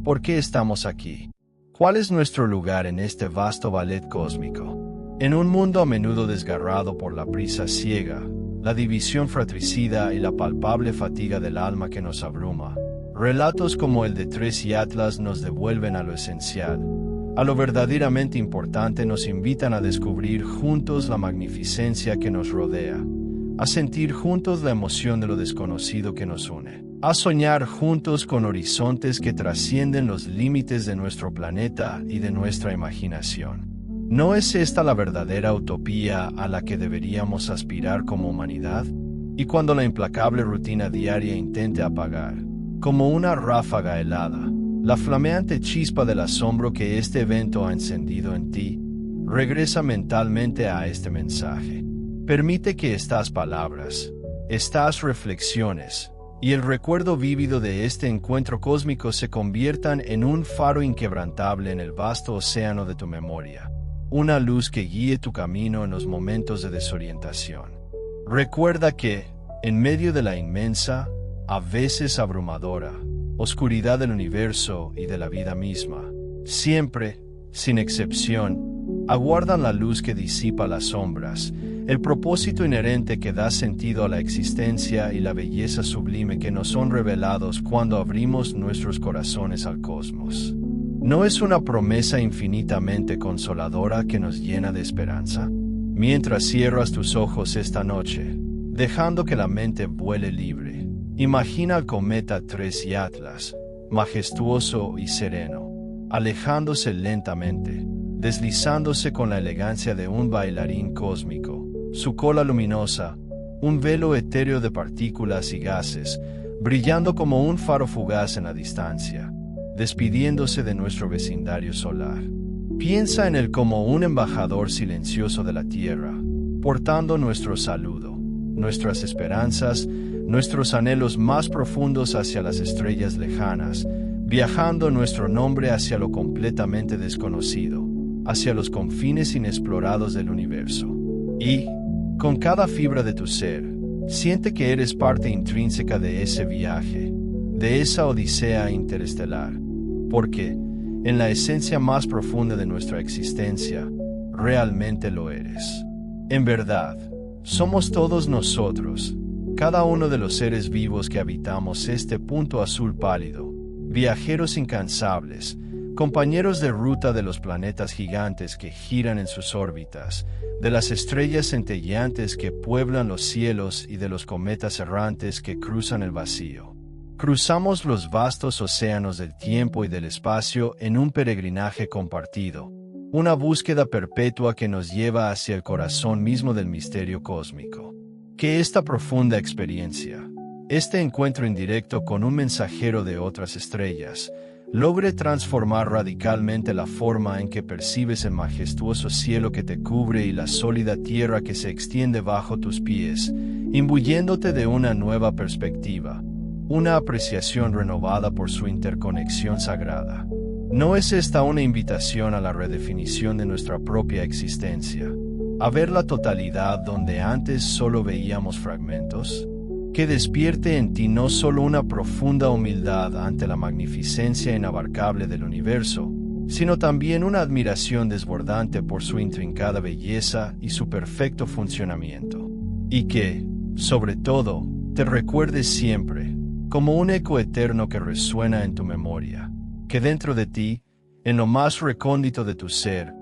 ¿por qué estamos aquí? ¿Cuál es nuestro lugar en este vasto ballet cósmico? En un mundo a menudo desgarrado por la prisa ciega, la división fratricida y la palpable fatiga del alma que nos abruma, relatos como el de Tres y Atlas nos devuelven a lo esencial. A lo verdaderamente importante nos invitan a descubrir juntos la magnificencia que nos rodea, a sentir juntos la emoción de lo desconocido que nos une, a soñar juntos con horizontes que trascienden los límites de nuestro planeta y de nuestra imaginación. ¿No es esta la verdadera utopía a la que deberíamos aspirar como humanidad? Y cuando la implacable rutina diaria intente apagar, como una ráfaga helada, la flameante chispa del asombro que este evento ha encendido en ti, regresa mentalmente a este mensaje. Permite que estas palabras, estas reflexiones, y el recuerdo vívido de este encuentro cósmico se conviertan en un faro inquebrantable en el vasto océano de tu memoria, una luz que guíe tu camino en los momentos de desorientación. Recuerda que, en medio de la inmensa, a veces abrumadora, oscuridad del universo y de la vida misma, siempre, sin excepción, aguardan la luz que disipa las sombras, el propósito inherente que da sentido a la existencia y la belleza sublime que nos son revelados cuando abrimos nuestros corazones al cosmos. ¿No es una promesa infinitamente consoladora que nos llena de esperanza? Mientras cierras tus ojos esta noche, dejando que la mente vuele libre, imagina al cometa Tres y Atlas, majestuoso y sereno, alejándose lentamente, deslizándose con la elegancia de un bailarín cósmico, su cola luminosa, un velo etéreo de partículas y gases, brillando como un faro fugaz en la distancia, despidiéndose de nuestro vecindario solar. Piensa en él como un embajador silencioso de la Tierra, portando nuestro saludo, nuestras esperanzas, nuestros anhelos más profundos hacia las estrellas lejanas, viajando nuestro nombre hacia lo completamente desconocido, hacia los confines inexplorados del universo. Y, con cada fibra de tu ser, siente que eres parte intrínseca de ese viaje, de esa odisea interestelar, porque, en la esencia más profunda de nuestra existencia, realmente lo eres. En verdad, somos todos nosotros, cada uno de los seres vivos que habitamos este punto azul pálido, viajeros incansables, compañeros de ruta de los planetas gigantes que giran en sus órbitas, de las estrellas centelleantes que pueblan los cielos y de los cometas errantes que cruzan el vacío. Cruzamos los vastos océanos del tiempo y del espacio en un peregrinaje compartido, una búsqueda perpetua que nos lleva hacia el corazón mismo del misterio cósmico. Que esta profunda experiencia, este encuentro indirecto con un mensajero de otras estrellas, logre transformar radicalmente la forma en que percibes el majestuoso cielo que te cubre y la sólida tierra que se extiende bajo tus pies, imbuyéndote de una nueva perspectiva, una apreciación renovada por su interconexión sagrada. ¿No es esta una invitación a la redefinición de nuestra propia existencia? ¿A ver la totalidad donde antes solo veíamos fragmentos? Que despierte en ti no solo una profunda humildad ante la magnificencia inabarcable del universo, sino también una admiración desbordante por su intrincada belleza y su perfecto funcionamiento. Y que, sobre todo, te recuerdes siempre, como un eco eterno que resuena en tu memoria, que dentro de ti, en lo más recóndito de tu ser,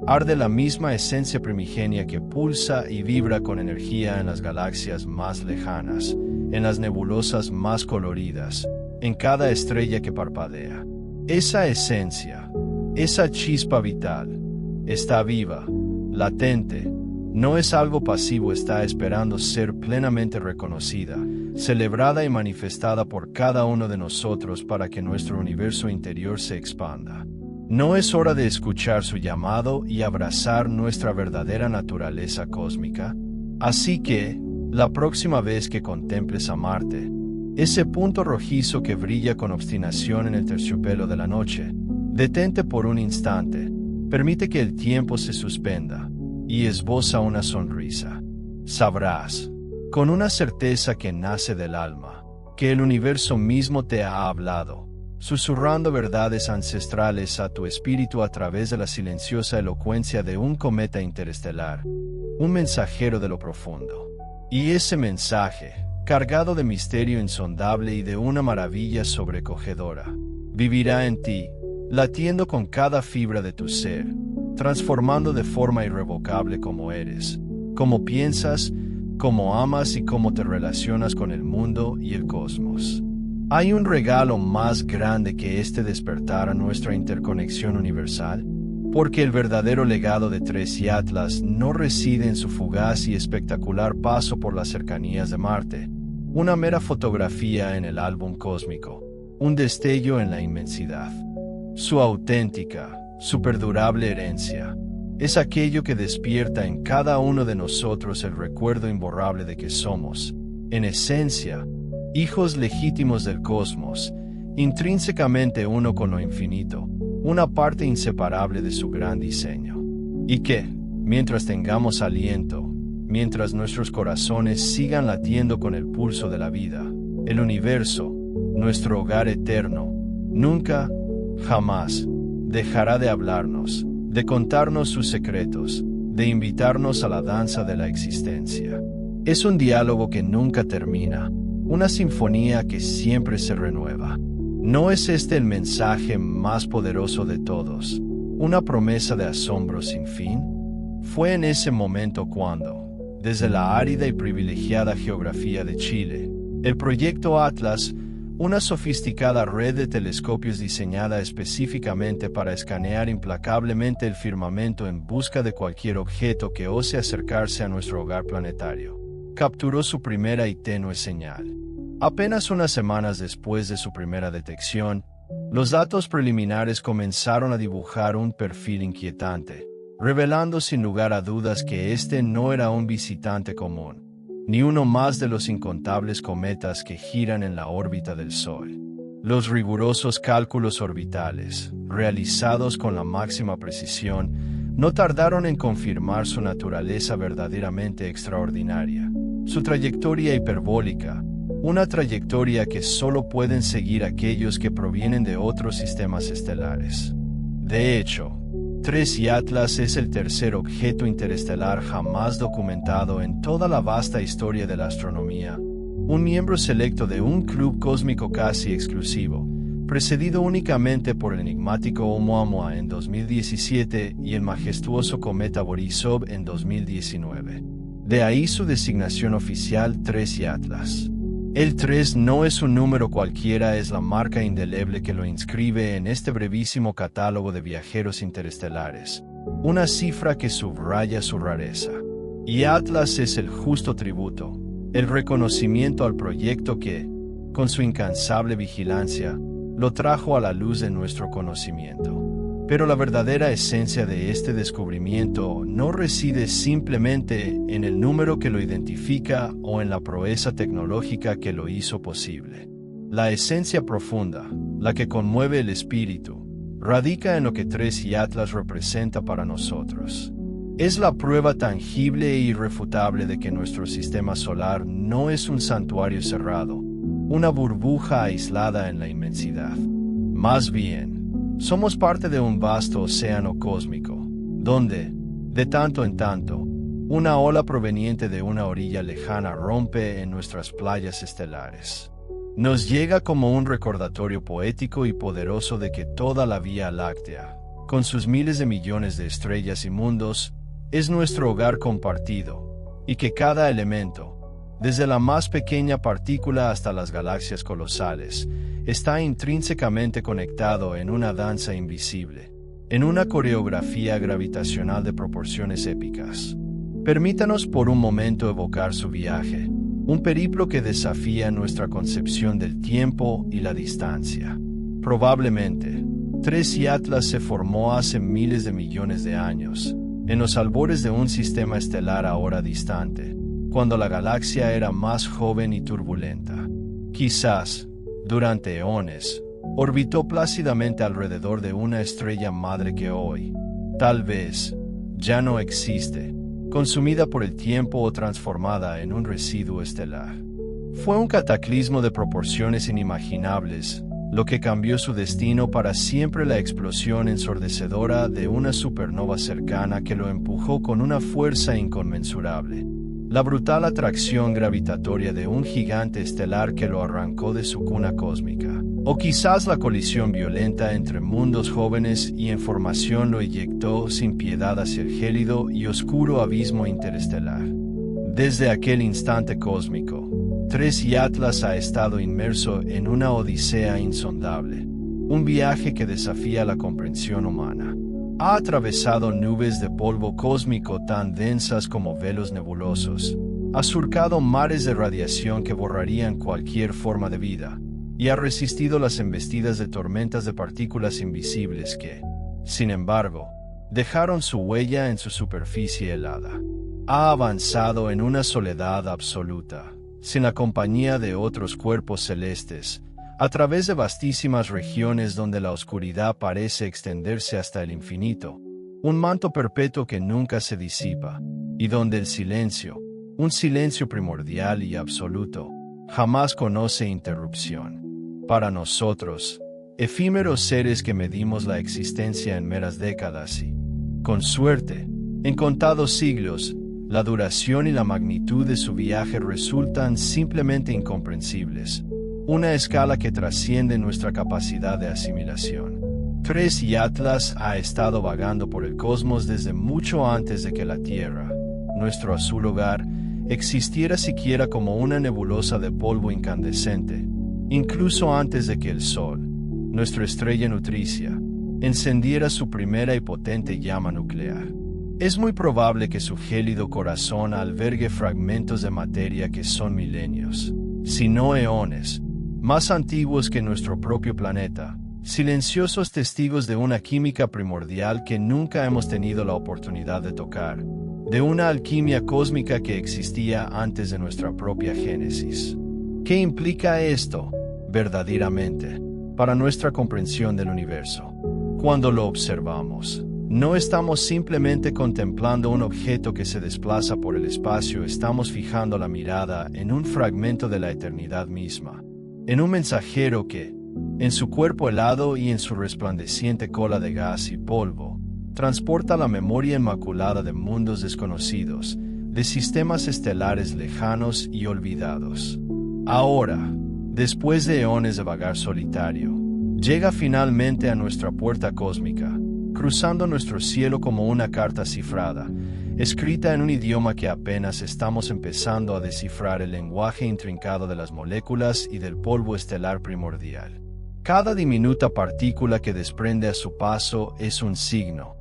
arde la misma esencia primigenia que pulsa y vibra con energía en las galaxias más lejanas, en las nebulosas más coloridas, en cada estrella que parpadea. Esa esencia, esa chispa vital, está viva, latente, no es algo pasivo, está esperando ser plenamente reconocida, celebrada y manifestada por cada uno de nosotros para que nuestro universo interior se expanda. ¿No es hora de escuchar su llamado y abrazar nuestra verdadera naturaleza cósmica? Así que, la próxima vez que contemples a Marte, ese punto rojizo que brilla con obstinación en el terciopelo de la noche, detente por un instante, permite que el tiempo se suspenda, y esboza una sonrisa. sabrás, con una certeza que nace del alma, que el universo mismo te ha hablado, susurrando verdades ancestrales a tu espíritu a través de la silenciosa elocuencia de un cometa interestelar, un mensajero de lo profundo. Y ese mensaje, cargado de misterio insondable y de una maravilla sobrecogedora, vivirá en ti, latiendo con cada fibra de tu ser, transformando de forma irrevocable cómo eres, cómo piensas, cómo amas y cómo te relacionas con el mundo y el cosmos. ¿Hay un regalo más grande que este despertar a nuestra interconexión universal? Porque el verdadero legado de Tres y Atlas no reside en su fugaz y espectacular paso por las cercanías de Marte, una mera fotografía en el álbum cósmico, un destello en la inmensidad. Su auténtica, su perdurable herencia, es aquello que despierta en cada uno de nosotros el recuerdo imborrable de que somos, en esencia, hijos legítimos del cosmos, intrínsecamente uno con lo infinito, una parte inseparable de su gran diseño. Y que, mientras tengamos aliento, mientras nuestros corazones sigan latiendo con el pulso de la vida, el universo, nuestro hogar eterno, nunca, jamás, dejará de hablarnos, de contarnos sus secretos, de invitarnos a la danza de la existencia. Es un diálogo que nunca termina, una sinfonía que siempre se renueva. ¿No es este el mensaje más poderoso de todos, una promesa de asombro sin fin? Fue en ese momento cuando, desde la árida y privilegiada geografía de Chile, el proyecto Atlas, una sofisticada red de telescopios diseñada específicamente para escanear implacablemente el firmamento en busca de cualquier objeto que ose acercarse a nuestro hogar planetario, capturó su primera y tenue señal. Apenas unas semanas después de su primera detección, los datos preliminares comenzaron a dibujar un perfil inquietante, revelando sin lugar a dudas que este no era un visitante común, ni uno más de los incontables cometas que giran en la órbita del Sol. Los rigurosos cálculos orbitales, realizados con la máxima precisión, no tardaron en confirmar su naturaleza verdaderamente extraordinaria, su trayectoria hiperbólica, una trayectoria que solo pueden seguir aquellos que provienen de otros sistemas estelares. De hecho, Tres y Atlas es el tercer objeto interestelar jamás documentado en toda la vasta historia de la astronomía, un miembro selecto de un club cósmico casi exclusivo, precedido únicamente por el enigmático Oumuamua en 2017 y el majestuoso cometa Borisov en 2019. De ahí su designación oficial Tres y Atlas. El 3 no es un número cualquiera, es la marca indeleble que lo inscribe en este brevísimo catálogo de viajeros interestelares, una cifra que subraya su rareza. Y Atlas es el justo tributo, el reconocimiento al proyecto que, con su incansable vigilancia, lo trajo a la luz de nuestro conocimiento. Pero la verdadera esencia de este descubrimiento no reside simplemente en el número que lo identifica o en la proeza tecnológica que lo hizo posible. La esencia profunda, la que conmueve el espíritu, radica en lo que Tres y Atlas representa para nosotros. Es la prueba tangible e irrefutable de que nuestro sistema solar no es un santuario cerrado, una burbuja aislada en la inmensidad. Más bien, somos parte de un vasto océano cósmico, donde, de tanto en tanto, una ola proveniente de una orilla lejana rompe en nuestras playas estelares. Nos llega como un recordatorio poético y poderoso de que toda la Vía Láctea, con sus miles de millones de estrellas y mundos, es nuestro hogar compartido, y que cada elemento, desde la más pequeña partícula hasta las galaxias colosales, está intrínsecamente conectado en una danza invisible, en una coreografía gravitacional de proporciones épicas. Permítanos por un momento evocar su viaje, un periplo que desafía nuestra concepción del tiempo y la distancia. Probablemente, Tres y Atlas se formó hace miles de millones de años, en los albores de un sistema estelar ahora distante, cuando la galaxia era más joven y turbulenta. Quizás, durante eones, orbitó plácidamente alrededor de una estrella madre que hoy, tal vez, ya no existe, consumida por el tiempo o transformada en un residuo estelar. Fue un cataclismo de proporciones inimaginables, lo que cambió su destino para siempre. La explosión ensordecedora de una supernova cercana que lo empujó con una fuerza inconmensurable. La brutal atracción gravitatoria de un gigante estelar que lo arrancó de su cuna cósmica. O quizás la colisión violenta entre mundos jóvenes y en formación lo eyectó sin piedad hacia el gélido y oscuro abismo interestelar. Desde aquel instante cósmico, 3i Atlas ha estado inmerso en una odisea insondable, un viaje que desafía la comprensión humana. Ha atravesado nubes de polvo cósmico tan densas como velos nebulosos, ha surcado mares de radiación que borrarían cualquier forma de vida, y ha resistido las embestidas de tormentas de partículas invisibles que, sin embargo, dejaron su huella en su superficie helada. Ha avanzado en una soledad absoluta, sin la compañía de otros cuerpos celestes, a través de vastísimas regiones donde la oscuridad parece extenderse hasta el infinito, un manto perpetuo que nunca se disipa, y donde el silencio, un silencio primordial y absoluto, jamás conoce interrupción. Para nosotros, efímeros seres que medimos la existencia en meras décadas y, con suerte, en contados siglos, la duración y la magnitud de su viaje resultan simplemente incomprensibles, una escala que trasciende nuestra capacidad de asimilación. 3i Atlas ha estado vagando por el cosmos desde mucho antes de que la Tierra, nuestro azul hogar, existiera siquiera como una nebulosa de polvo incandescente, incluso antes de que el Sol, nuestra estrella nutricia, encendiera su primera y potente llama nuclear. Es muy probable que su gélido corazón albergue fragmentos de materia que son milenios, si no eones, más antiguos que nuestro propio planeta, silenciosos testigos de una química primordial que nunca hemos tenido la oportunidad de tocar, de una alquimia cósmica que existía antes de nuestra propia génesis. ¿Qué implica esto, verdaderamente, para nuestra comprensión del universo? Cuando lo observamos, no estamos simplemente contemplando un objeto que se desplaza por el espacio, estamos fijando la mirada en un fragmento de la eternidad misma, en un mensajero que, en su cuerpo helado y en su resplandeciente cola de gas y polvo, transporta la memoria inmaculada de mundos desconocidos, de sistemas estelares lejanos y olvidados. Ahora, después de eones de vagar solitario, llega finalmente a nuestra puerta cósmica, cruzando nuestro cielo como una carta cifrada, escrita en un idioma que apenas estamos empezando a descifrar, el lenguaje intrincado de las moléculas y del polvo estelar primordial. Cada diminuta partícula que desprende a su paso es un signo,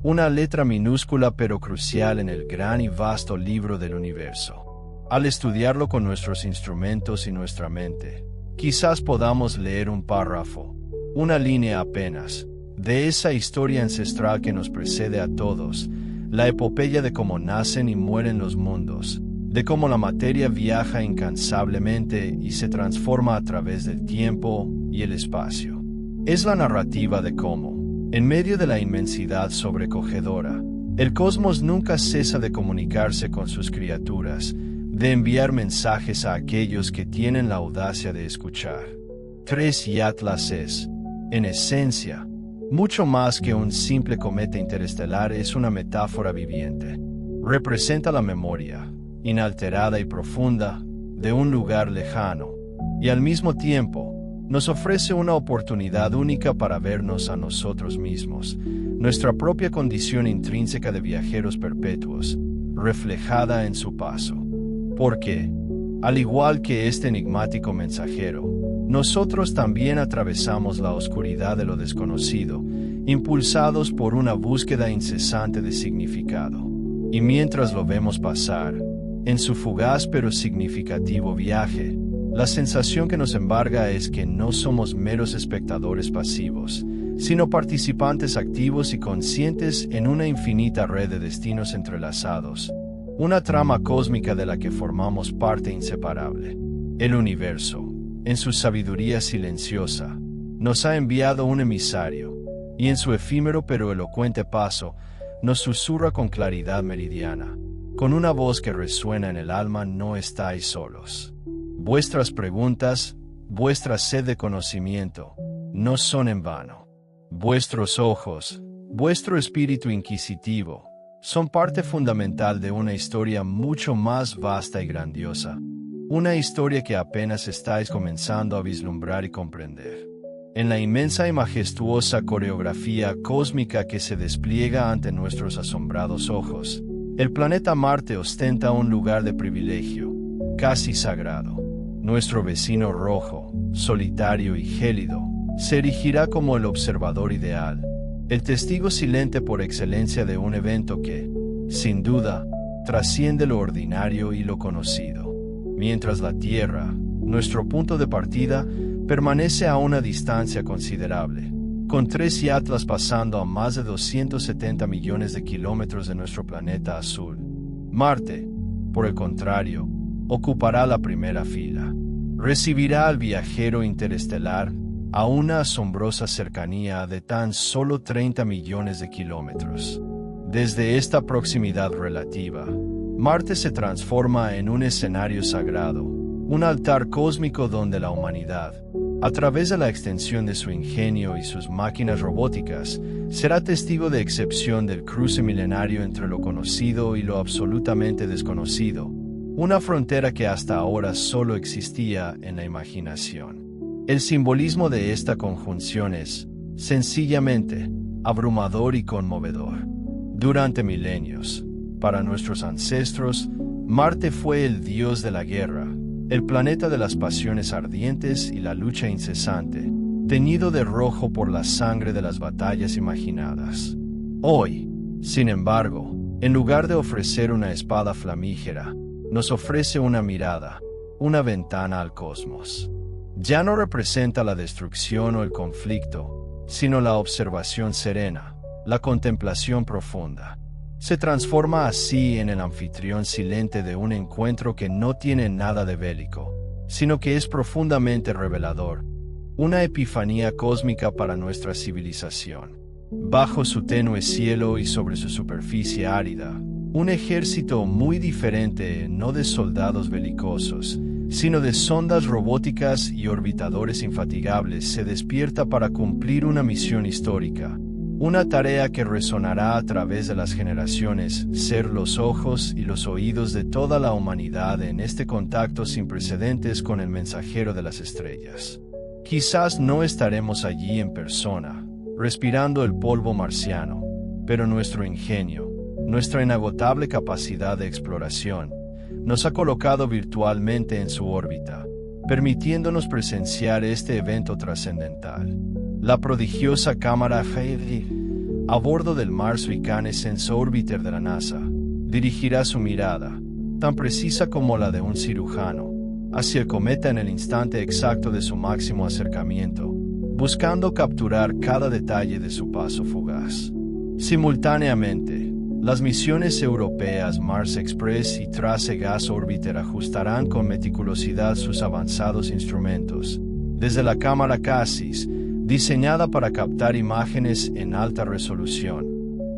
una letra minúscula pero crucial en el gran y vasto libro del universo. Al estudiarlo con nuestros instrumentos y nuestra mente, quizás podamos leer un párrafo, una línea apenas, de esa historia ancestral que nos precede a todos, la epopeya de cómo nacen y mueren los mundos, de cómo la materia viaja incansablemente y se transforma a través del tiempo y el espacio. Es la narrativa de cómo, en medio de la inmensidad sobrecogedora, el cosmos nunca cesa de comunicarse con sus criaturas, de enviar mensajes a aquellos que tienen la audacia de escuchar. 3i Atlas es, en esencia, mucho más que un simple cometa interestelar, es una metáfora viviente. Representa la memoria, inalterada y profunda, de un lugar lejano, y al mismo tiempo, nos ofrece una oportunidad única para vernos a nosotros mismos, nuestra propia condición intrínseca de viajeros perpetuos, reflejada en su paso. Porque, al igual que este enigmático mensajero, nosotros también atravesamos la oscuridad de lo desconocido, impulsados por una búsqueda incesante de significado. Y mientras lo vemos pasar, en su fugaz pero significativo viaje, la sensación que nos embarga es que no somos meros espectadores pasivos, sino participantes activos y conscientes en una infinita red de destinos entrelazados, una trama cósmica de la que formamos parte inseparable. El universo, en su sabiduría silenciosa, nos ha enviado un emisario, y en su efímero pero elocuente paso, nos susurra con claridad meridiana: con una voz que resuena en el alma: no estáis solos. Vuestras preguntas, vuestra sed de conocimiento, no son en vano. Vuestros ojos, vuestro espíritu inquisitivo, son parte fundamental de una historia mucho más vasta y grandiosa. Una historia que apenas estáis comenzando a vislumbrar y comprender. En la inmensa y majestuosa coreografía cósmica que se despliega ante nuestros asombrados ojos, el planeta Marte ostenta un lugar de privilegio, casi sagrado. Nuestro vecino rojo, solitario y gélido, se erigirá como el observador ideal, el testigo silente por excelencia de un evento que, sin duda, trasciende lo ordinario y lo conocido. Mientras la Tierra, nuestro punto de partida, permanece a una distancia considerable, con 3 Atlas pasando a más de 270 millones de kilómetros de nuestro planeta azul. Marte, por el contrario, ocupará la primera fila. Recibirá al viajero interestelar a una asombrosa cercanía de tan solo 30 millones de kilómetros. Desde esta proximidad relativa, Marte se transforma en un escenario sagrado, un altar cósmico donde la humanidad, a través de la extensión de su ingenio y sus máquinas robóticas, será testigo de excepción del cruce milenario entre lo conocido y lo absolutamente desconocido, una frontera que hasta ahora solo existía en la imaginación. El simbolismo de esta conjunción es, sencillamente, abrumador y conmovedor. Durante milenios, para nuestros ancestros, Marte fue el dios de la guerra, el planeta de las pasiones ardientes y la lucha incesante, teñido de rojo por la sangre de las batallas imaginadas. Hoy, sin embargo, en lugar de ofrecer una espada flamígera, nos ofrece una mirada, una ventana al cosmos. Ya no representa la destrucción o el conflicto, sino la observación serena, la contemplación profunda. Se transforma así en el anfitrión silente de un encuentro que no tiene nada de bélico, sino que es profundamente revelador, una epifanía cósmica para nuestra civilización. Bajo su tenue cielo y sobre su superficie árida, un ejército muy diferente, no de soldados belicosos, sino de sondas robóticas y orbitadores infatigables, se despierta para cumplir una misión histórica. Una tarea que resonará a través de las generaciones, ser los ojos y los oídos de toda la humanidad en este contacto sin precedentes con el mensajero de las estrellas. Quizás no estaremos allí en persona, respirando el polvo marciano, pero nuestro ingenio, nuestra inagotable capacidad de exploración, nos ha colocado virtualmente en su órbita, permitiéndonos presenciar este evento trascendental. La prodigiosa cámara Heavy, a bordo del Mars Reconnaissance Orbiter de la NASA, dirigirá su mirada, tan precisa como la de un cirujano, hacia el cometa en el instante exacto de su máximo acercamiento, buscando capturar cada detalle de su paso fugaz. Simultáneamente, las misiones europeas Mars Express y Trace Gas Orbiter ajustarán con meticulosidad sus avanzados instrumentos, desde la cámara Cassis, diseñada para captar imágenes en alta resolución,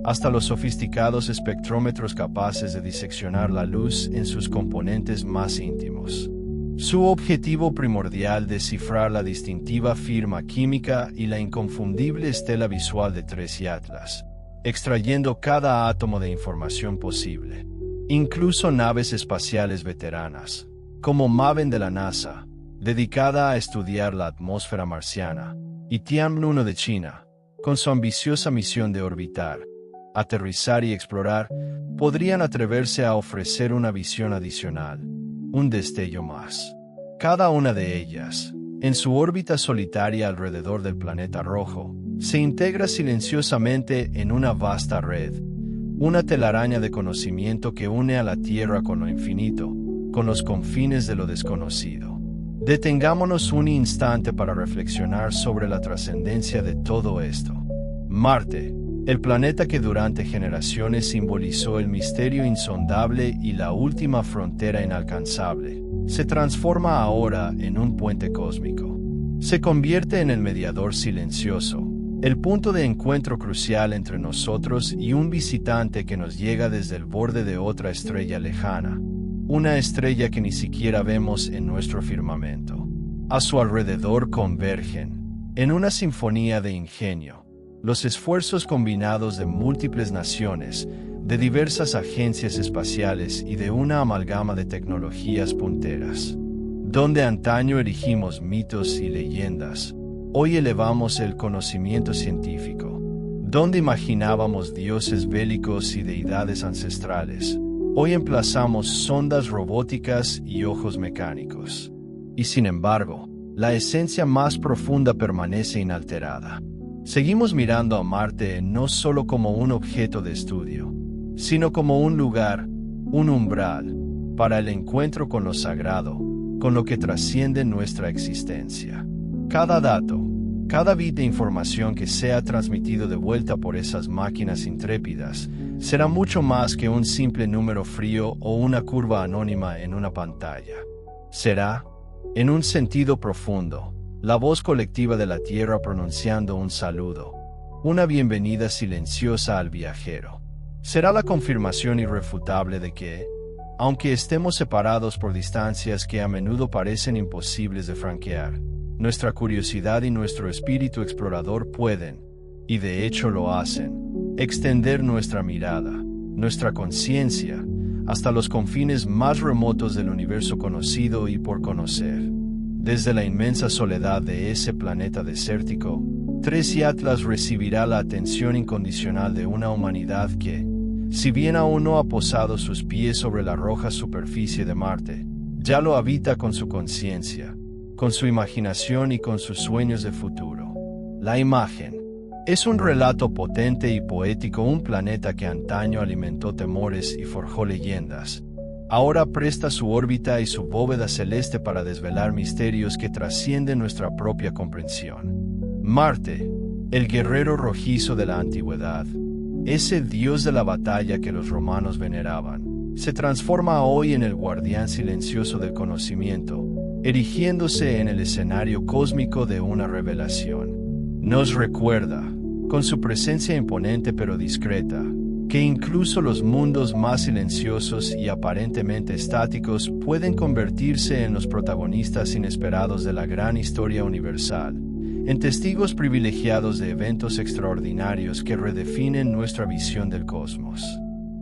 hasta los sofisticados espectrómetros capaces de diseccionar la luz en sus componentes más íntimos. Su objetivo primordial: descifrar la distintiva firma química y la inconfundible estela visual de 3 Atlas, extrayendo cada átomo de información posible. Incluso naves espaciales veteranas, como Maven de la NASA, dedicada a estudiar la atmósfera marciana, y Tianwen-1 de China, con su ambiciosa misión de orbitar, aterrizar y explorar, podrían atreverse a ofrecer una visión adicional, un destello más. Cada una de ellas, en su órbita solitaria alrededor del planeta rojo, se integra silenciosamente en una vasta red, una telaraña de conocimiento que une a la Tierra con lo infinito, con los confines de lo desconocido. Detengámonos un instante para reflexionar sobre la trascendencia de todo esto. Marte, el planeta que durante generaciones simbolizó el misterio insondable y la última frontera inalcanzable, se transforma ahora en un puente cósmico. Se convierte en el mediador silencioso, el punto de encuentro crucial entre nosotros y un visitante que nos llega desde el borde de otra estrella lejana, una estrella que ni siquiera vemos en nuestro firmamento. A su alrededor convergen, en una sinfonía de ingenio, los esfuerzos combinados de múltiples naciones, de diversas agencias espaciales y de una amalgama de tecnologías punteras. Donde antaño erigimos mitos y leyendas, hoy elevamos el conocimiento científico. Donde imaginábamos dioses bélicos y deidades ancestrales, hoy emplazamos sondas robóticas y ojos mecánicos. Y sin embargo, la esencia más profunda permanece inalterada. Seguimos mirando a Marte no solo como un objeto de estudio, sino como un lugar, un umbral, para el encuentro con lo sagrado, con lo que trasciende nuestra existencia. Cada dato, cada bit de información que sea transmitido de vuelta por esas máquinas intrépidas, será mucho más que un simple número frío o una curva anónima en una pantalla. Será, en un sentido profundo, la voz colectiva de la Tierra pronunciando un saludo, una bienvenida silenciosa al viajero. Será la confirmación irrefutable de que, aunque estemos separados por distancias que a menudo parecen imposibles de franquear, nuestra curiosidad y nuestro espíritu explorador pueden, y de hecho lo hacen, extender nuestra mirada, nuestra conciencia, hasta los confines más remotos del universo conocido y por conocer. Desde la inmensa soledad de ese planeta desértico, 3 Atlas recibirá la atención incondicional de una humanidad que, si bien aún no ha posado sus pies sobre la roja superficie de Marte, ya lo habita con su conciencia, con su imaginación y con sus sueños de futuro. La imagen es un relato potente y poético, un planeta que antaño alimentó temores y forjó leyendas. Ahora presta su órbita y su bóveda celeste para desvelar misterios que trascienden nuestra propia comprensión. Marte, el guerrero rojizo de la antigüedad, ese dios de la batalla que los romanos veneraban, se transforma hoy en el guardián silencioso del conocimiento, erigiéndose en el escenario cósmico de una revelación. Nos recuerda, con su presencia imponente pero discreta, que incluso los mundos más silenciosos y aparentemente estáticos pueden convertirse en los protagonistas inesperados de la gran historia universal, en testigos privilegiados de eventos extraordinarios que redefinen nuestra visión del cosmos.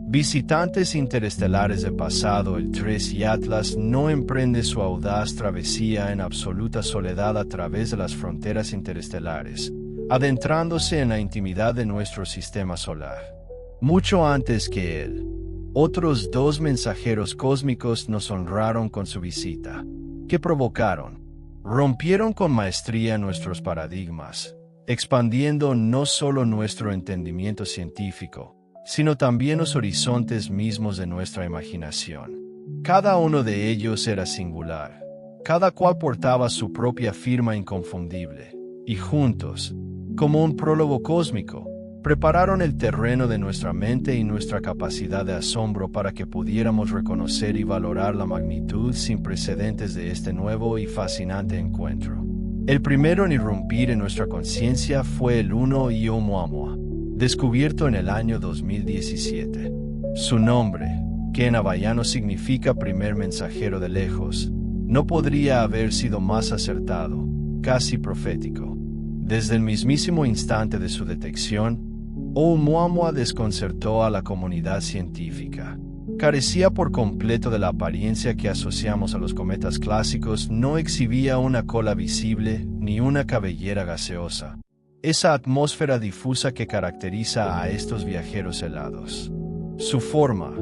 Visitantes interestelares del pasado, el 3 Atlas no emprende su audaz travesía en absoluta soledad a través de las fronteras interestelares, adentrándose en la intimidad de nuestro sistema solar. Mucho antes que él, otros 2 mensajeros cósmicos nos honraron con su visita. ¿Qué provocaron? Rompieron con maestría nuestros paradigmas, expandiendo no solo nuestro entendimiento científico, sino también los horizontes mismos de nuestra imaginación. Cada uno de ellos era singular, cada cual portaba su propia firma inconfundible, y juntos, como un prólogo cósmico, prepararon el terreno de nuestra mente y nuestra capacidad de asombro para que pudiéramos reconocer y valorar la magnitud sin precedentes de este nuevo y fascinante encuentro. El primero en irrumpir en nuestra conciencia fue el 1 Oumuamua, descubierto en el año 2017. Su nombre, que en hawaiano significa primer mensajero de lejos, no podría haber sido más acertado, casi profético. Desde el mismísimo instante de su detección, Oumuamua desconcertó a la comunidad científica. Carecía por completo de la apariencia que asociamos a los cometas clásicos, no exhibía una cola visible ni una cabellera gaseosa, esa atmósfera difusa que caracteriza a estos viajeros helados. Su forma,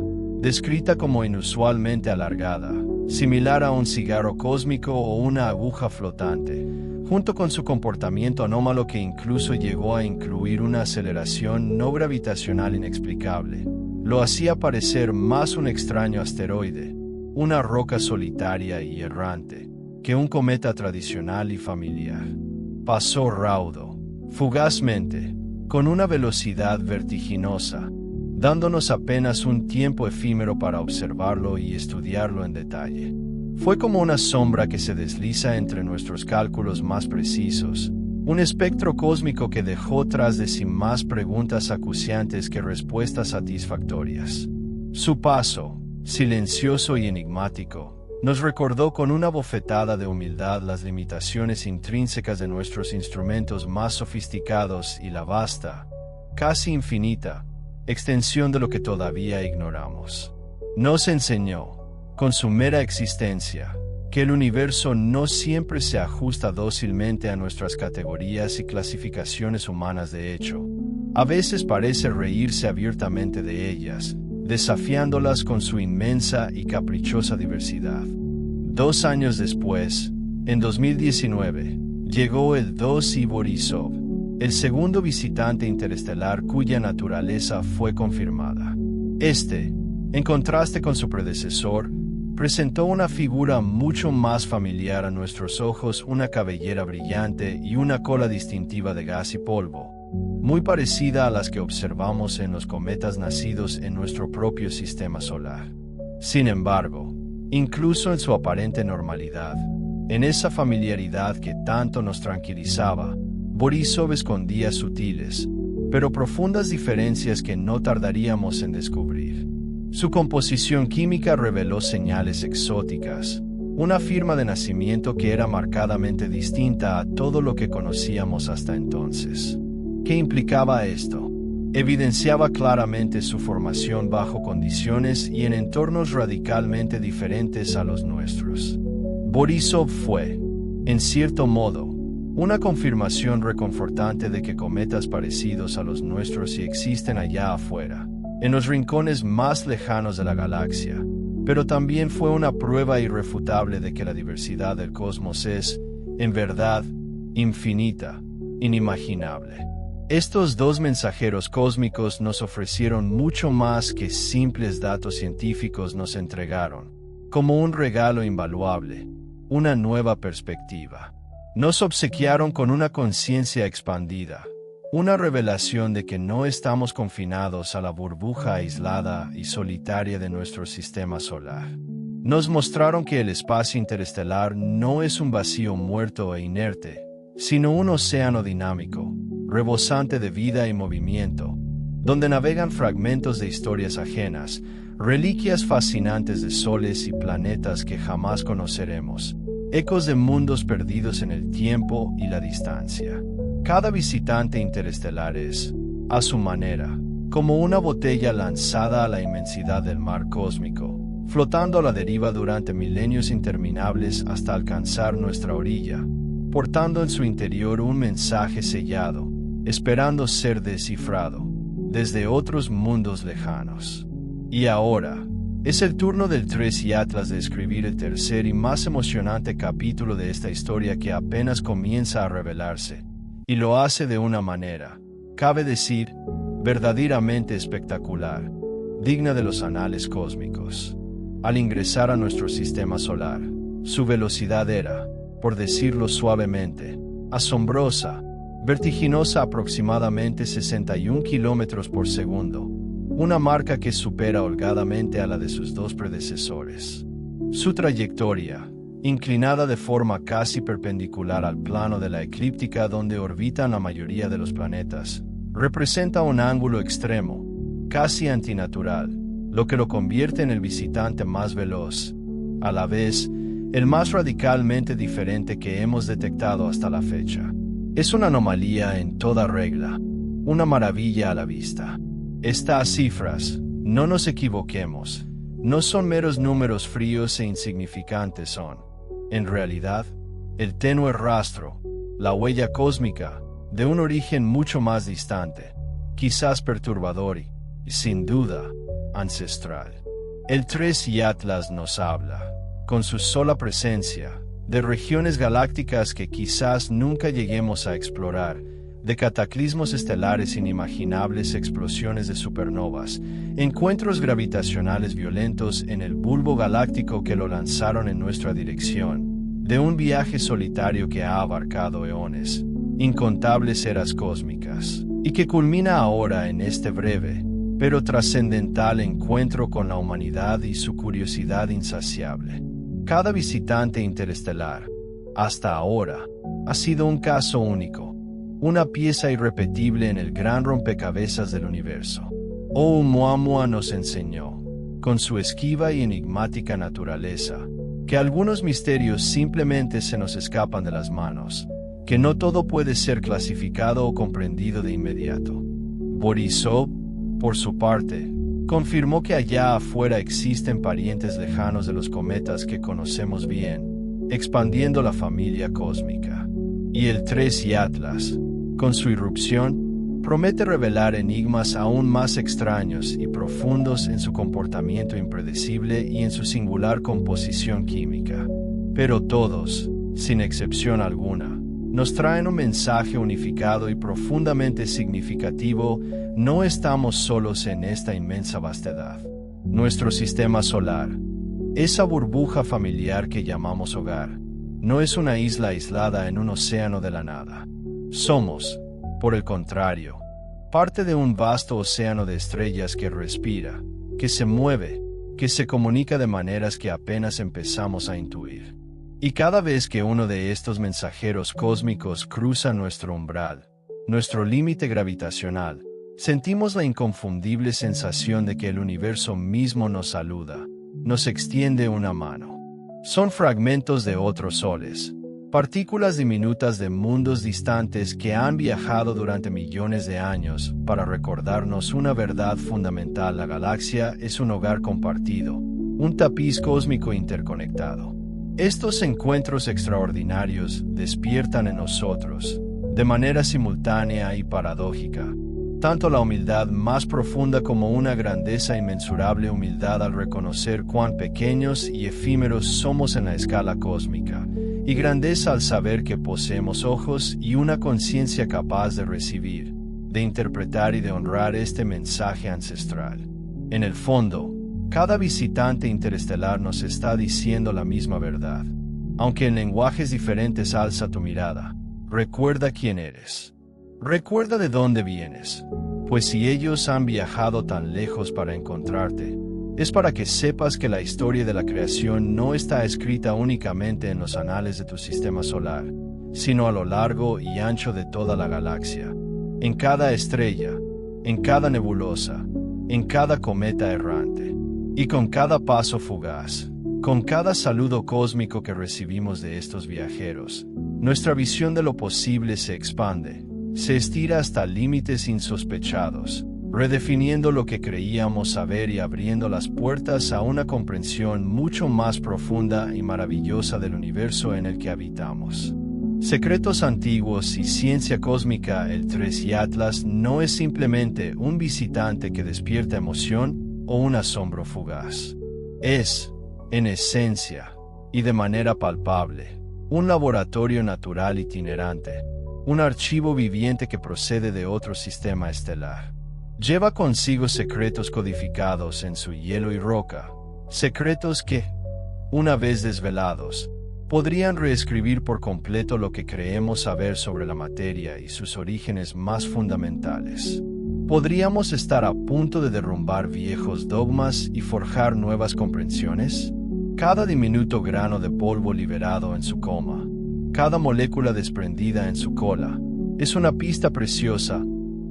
descrita como inusualmente alargada, similar a un cigarro cósmico o una aguja flotante, junto con su comportamiento anómalo que incluso llegó a incluir una aceleración no gravitacional inexplicable, lo hacía parecer más un extraño asteroide, una roca solitaria y errante, que un cometa tradicional y familiar. Pasó raudo, fugazmente, con una velocidad vertiginosa, dándonos apenas un tiempo efímero para observarlo y estudiarlo en detalle. Fue como una sombra que se desliza entre nuestros cálculos más precisos, Un espectro cósmico que dejó tras de sí más preguntas acuciantes que respuestas satisfactorias. Su paso, silencioso y enigmático, nos recordó con una bofetada de humildad las limitaciones intrínsecas de nuestros instrumentos más sofisticados y la vasta, casi infinita, extensión de lo que todavía ignoramos. Nos enseñó, con su mera existencia, que el universo no siempre se ajusta dócilmente a nuestras categorías y clasificaciones humanas de hecho. A veces parece reírse abiertamente de ellas, desafiándolas con su inmensa y caprichosa diversidad. 2 años después, en 2019, llegó el 2 Borisov, el segundo visitante interestelar cuya naturaleza fue confirmada. Este, en contraste con su predecesor, presentó una figura mucho más familiar a nuestros ojos, una cabellera brillante y una cola distintiva de gas y polvo, muy parecida a las que observamos en los cometas nacidos en nuestro propio sistema solar. Sin embargo, incluso en su aparente normalidad, en esa familiaridad que tanto nos tranquilizaba, Borisov escondía sutiles, pero profundas diferencias que no tardaríamos en descubrir. Su composición química reveló señales exóticas, una firma de nacimiento que era marcadamente distinta a todo lo que conocíamos hasta entonces. ¿Qué implicaba esto? Evidenciaba claramente su formación bajo condiciones y en entornos radicalmente diferentes a los nuestros. Borisov fue, en cierto modo, una confirmación reconfortante de que cometas parecidos a los nuestros sí existen allá afuera, en los rincones más lejanos de la galaxia, pero también fue una prueba irrefutable de que la diversidad del cosmos es, en verdad, infinita, inimaginable. Estos 2 mensajeros cósmicos nos ofrecieron mucho más que simples datos científicos nos entregaron, como un regalo invaluable, una nueva perspectiva. Nos obsequiaron con una conciencia expandida, una revelación de que no estamos confinados a la burbuja aislada y solitaria de nuestro sistema solar. Nos mostraron que el espacio interestelar no es un vacío muerto e inerte, sino un océano dinámico, rebosante de vida y movimiento, donde navegan fragmentos de historias ajenas, reliquias fascinantes de soles y planetas que jamás conoceremos, ecos de mundos perdidos en el tiempo y la distancia. Cada visitante interestelar es, a su manera, como una botella lanzada a la inmensidad del mar cósmico, flotando a la deriva durante milenios interminables hasta alcanzar nuestra orilla, portando en su interior un mensaje sellado, esperando ser descifrado, desde otros mundos lejanos. Y ahora, es el turno del 3 y Atlas de escribir el tercer y más emocionante capítulo de esta historia que apenas comienza a revelarse, y lo hace de una manera, cabe decir, verdaderamente espectacular, digna de los anales cósmicos. Al ingresar a nuestro sistema solar, su velocidad era, por decirlo suavemente, asombrosa, vertiginosa, aproximadamente 61 kilómetros por segundo, una marca que supera holgadamente a la de sus 2 predecesores. Su trayectoria, inclinada de forma casi perpendicular al plano de la eclíptica donde orbitan la mayoría de los planetas, representa un ángulo extremo, casi antinatural, lo que lo convierte en el visitante más veloz, a la vez, el más radicalmente diferente que hemos detectado hasta la fecha. Es una anomalía en toda regla, una maravilla a la vista. Estas cifras, no nos equivoquemos, no son meros números fríos e insignificantes, son, en realidad, el tenue rastro, la huella cósmica, de un origen mucho más distante, quizás perturbador y, sin duda, ancestral. El 3 y Atlas nos habla, con su sola presencia, de regiones galácticas que quizás nunca lleguemos a explorar, de cataclismos estelares inimaginables, explosiones de supernovas, encuentros gravitacionales violentos en el bulbo galáctico que lo lanzaron en nuestra dirección, de un viaje solitario que ha abarcado eones, incontables eras cósmicas, y que culmina ahora en este breve, pero trascendental encuentro con la humanidad y su curiosidad insaciable. Cada visitante interestelar, hasta ahora, ha sido un caso único, una pieza irrepetible en el gran rompecabezas del universo. Oumuamua nos enseñó, con su esquiva y enigmática naturaleza, que algunos misterios simplemente se nos escapan de las manos, que no todo puede ser clasificado o comprendido de inmediato. Borisov, por su parte, confirmó que allá afuera existen parientes lejanos de los cometas que conocemos bien, expandiendo la familia cósmica. Y el 3 y Atlas, con su irrupción, promete revelar enigmas aún más extraños y profundos en su comportamiento impredecible y en su singular composición química. Pero todos, sin excepción alguna, nos traen un mensaje unificado y profundamente significativo: no estamos solos en esta inmensa vastedad. Nuestro sistema solar, esa burbuja familiar que llamamos hogar, no es una isla aislada en un océano de la nada. Somos, por el contrario, parte de un vasto océano de estrellas que respira, que se mueve, que se comunica de maneras que apenas empezamos a intuir. Y cada vez que uno de estos mensajeros cósmicos cruza nuestro umbral, nuestro límite gravitacional, sentimos la inconfundible sensación de que el universo mismo nos saluda, nos extiende una mano. Son fragmentos de otros soles, partículas diminutas de mundos distantes que han viajado durante millones de años para recordarnos una verdad fundamental: la galaxia es un hogar compartido, un tapiz cósmico interconectado. Estos encuentros extraordinarios despiertan en nosotros, de manera simultánea y paradójica, tanto la humildad más profunda como una grandeza inmensurable humildad al reconocer cuán pequeños y efímeros somos en la escala cósmica, y grandeza al saber que poseemos ojos y una conciencia capaz de recibir, de interpretar y de honrar este mensaje ancestral. En el fondo, cada visitante interestelar nos está diciendo la misma verdad. Aunque en lenguajes diferentes, alza tu mirada. Recuerda quién eres. Recuerda de dónde vienes. Pues si ellos han viajado tan lejos para encontrarte, es para que sepas que la historia de la creación no está escrita únicamente en los anales de tu sistema solar, sino a lo largo y ancho de toda la galaxia. En cada estrella, en cada nebulosa, en cada cometa errante. Y con cada paso fugaz, con cada saludo cósmico que recibimos de estos viajeros, nuestra visión de lo posible se expande, se estira hasta límites insospechados, redefiniendo lo que creíamos saber y abriendo las puertas a una comprensión mucho más profunda y maravillosa del universo en el que habitamos. Secretos antiguos y ciencia cósmica. El 3 y Atlas no es simplemente un visitante que despierta emoción o un asombro fugaz. Es, en esencia, y de manera palpable, un laboratorio natural itinerante, un archivo viviente que procede de otro sistema estelar. Lleva consigo secretos codificados en su hielo y roca, secretos que, una vez desvelados, podrían reescribir por completo lo que creemos saber sobre la materia y sus orígenes más fundamentales. ¿Podríamos estar a punto de derrumbar viejos dogmas y forjar nuevas comprensiones? Cada diminuto grano de polvo liberado en su coma, cada molécula desprendida en su cola, es una pista preciosa,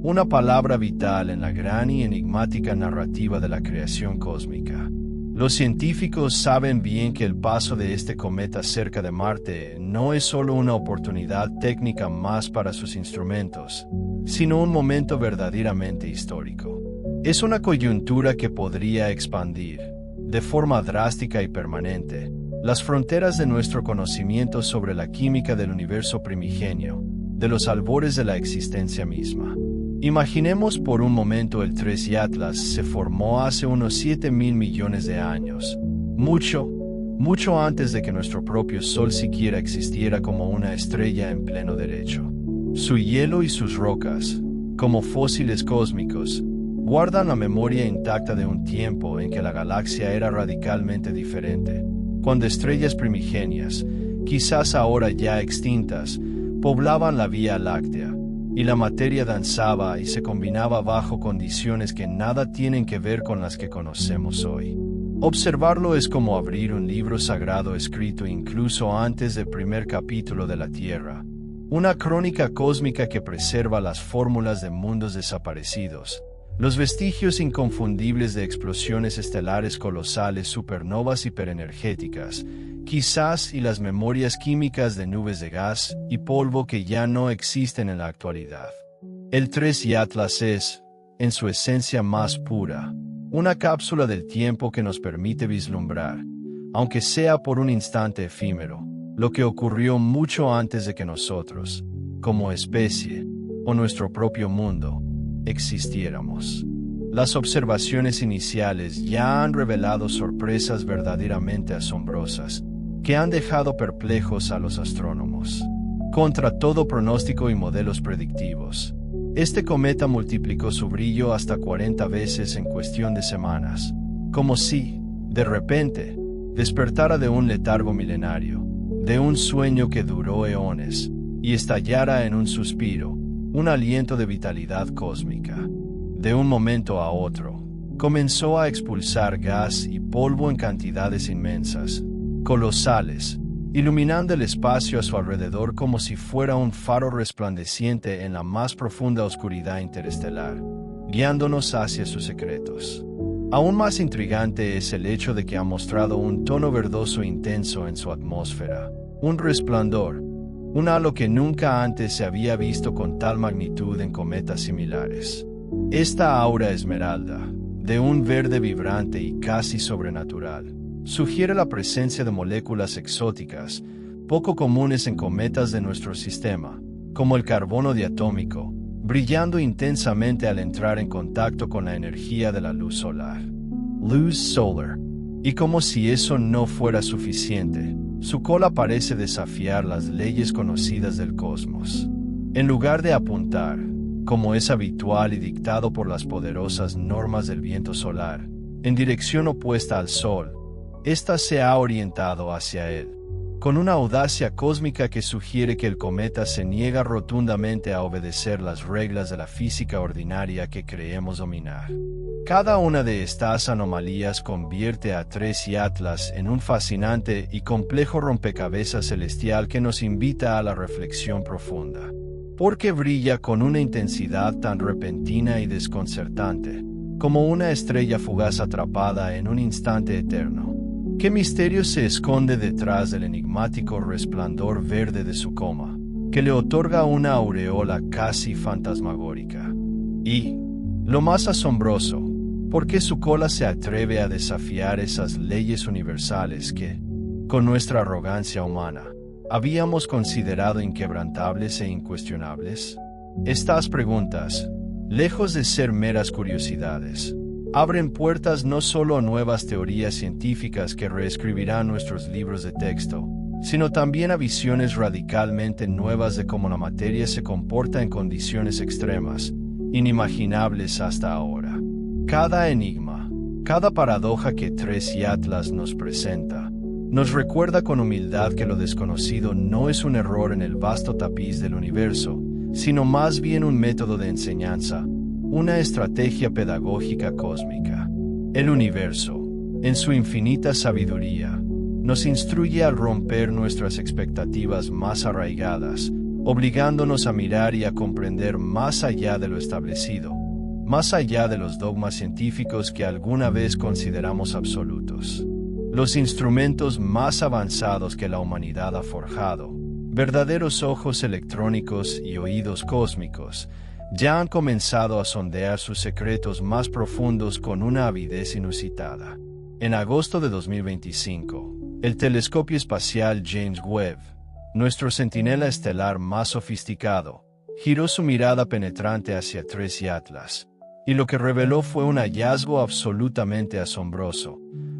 una palabra vital en la gran y enigmática narrativa de la creación cósmica. Los científicos saben bien que el paso de este cometa cerca de Marte no es solo una oportunidad técnica más para sus instrumentos, sino un momento verdaderamente histórico. Es una coyuntura que podría expandir, de forma drástica y permanente, las fronteras de nuestro conocimiento sobre la química del universo primigenio, de los albores de la existencia misma. Imaginemos por un momento el 3 y Atlas se formó hace unos 7.000 millones de años, mucho antes de que nuestro propio Sol siquiera existiera como una estrella en pleno derecho. Su hielo y sus rocas, como fósiles cósmicos, guardan la memoria intacta de un tiempo en que la galaxia era radicalmente diferente, cuando estrellas primigenias, quizás ahora ya extintas, poblaban la Vía Láctea, y la materia danzaba y se combinaba bajo condiciones que nada tienen que ver con las que conocemos hoy. Observarlo es como abrir un libro sagrado escrito incluso antes del primer capítulo de la Tierra, una crónica cósmica que preserva las fórmulas de mundos desaparecidos, los vestigios inconfundibles de explosiones estelares colosales, supernovas hiperenergéticas, quizás, y las memorias químicas de nubes de gas y polvo que ya no existen en la actualidad. El 3i Atlas es, en su esencia más pura, una cápsula del tiempo que nos permite vislumbrar, aunque sea por un instante efímero, lo que ocurrió mucho antes de que nosotros, como especie, o nuestro propio mundo, existiéramos. Las observaciones iniciales ya han revelado sorpresas verdaderamente asombrosas, que han dejado perplejos a los astrónomos. Contra todo pronóstico y modelos predictivos, este cometa multiplicó su brillo hasta 40 veces en cuestión de semanas, como si, de repente, despertara de un letargo milenario, de un sueño que duró eones, y estallara en un suspiro, un aliento de vitalidad cósmica. De un momento a otro, comenzó a expulsar gas y polvo en cantidades inmensas, colosales, iluminando el espacio a su alrededor como si fuera un faro resplandeciente en la más profunda oscuridad interestelar, guiándonos hacia sus secretos. Aún más intrigante es el hecho de que ha mostrado un tono verdoso intenso en su atmósfera, un resplandor, un halo que nunca antes se había visto con tal magnitud en cometas similares. Esta aura esmeralda, de un verde vibrante y casi sobrenatural, sugiere la presencia de moléculas exóticas, poco comunes en cometas de nuestro sistema, como el carbono diatómico, brillando intensamente al entrar en contacto con la energía de la luz solar. Luz solar. Y como si eso no fuera suficiente, su cola parece desafiar las leyes conocidas del cosmos. En lugar de apuntar, como es habitual y dictado por las poderosas normas del viento solar, en dirección opuesta al Sol, ésta se ha orientado hacia él, con una audacia cósmica que sugiere que el cometa se niega rotundamente a obedecer las reglas de la física ordinaria que creemos dominar. Cada una de estas anomalías convierte a 3i Atlas en un fascinante y complejo rompecabezas celestial que nos invita a la reflexión profunda. Porque brilla con una intensidad tan repentina y desconcertante, como una estrella fugaz atrapada en un instante eterno. ¿Qué misterio se esconde detrás del enigmático resplandor verde de su coma, que le otorga una aureola casi fantasmagórica? Y, lo más asombroso, ¿por qué su cola se atreve a desafiar esas leyes universales que, con nuestra arrogancia humana, habíamos considerado inquebrantables e incuestionables? Estas preguntas, lejos de ser meras curiosidades, abren puertas no solo a nuevas teorías científicas que reescribirán nuestros libros de texto, sino también a visiones radicalmente nuevas de cómo la materia se comporta en condiciones extremas, inimaginables hasta ahora. Cada enigma, cada paradoja que 3i Atlas nos presenta, nos recuerda con humildad que lo desconocido no es un error en el vasto tapiz del universo, sino más bien un método de enseñanza, una estrategia pedagógica cósmica. El universo, en su infinita sabiduría, nos instruye al romper nuestras expectativas más arraigadas, obligándonos a mirar y a comprender más allá de lo establecido, más allá de los dogmas científicos que alguna vez consideramos absolutos. Los instrumentos más avanzados que la humanidad ha forjado, verdaderos ojos electrónicos y oídos cósmicos, ya han comenzado a sondear sus secretos más profundos con una avidez inusitada. En agosto de 2025, el telescopio espacial James Webb, nuestro centinela estelar más sofisticado, giró su mirada penetrante hacia 3i Atlas, y lo que reveló fue un hallazgo absolutamente asombroso,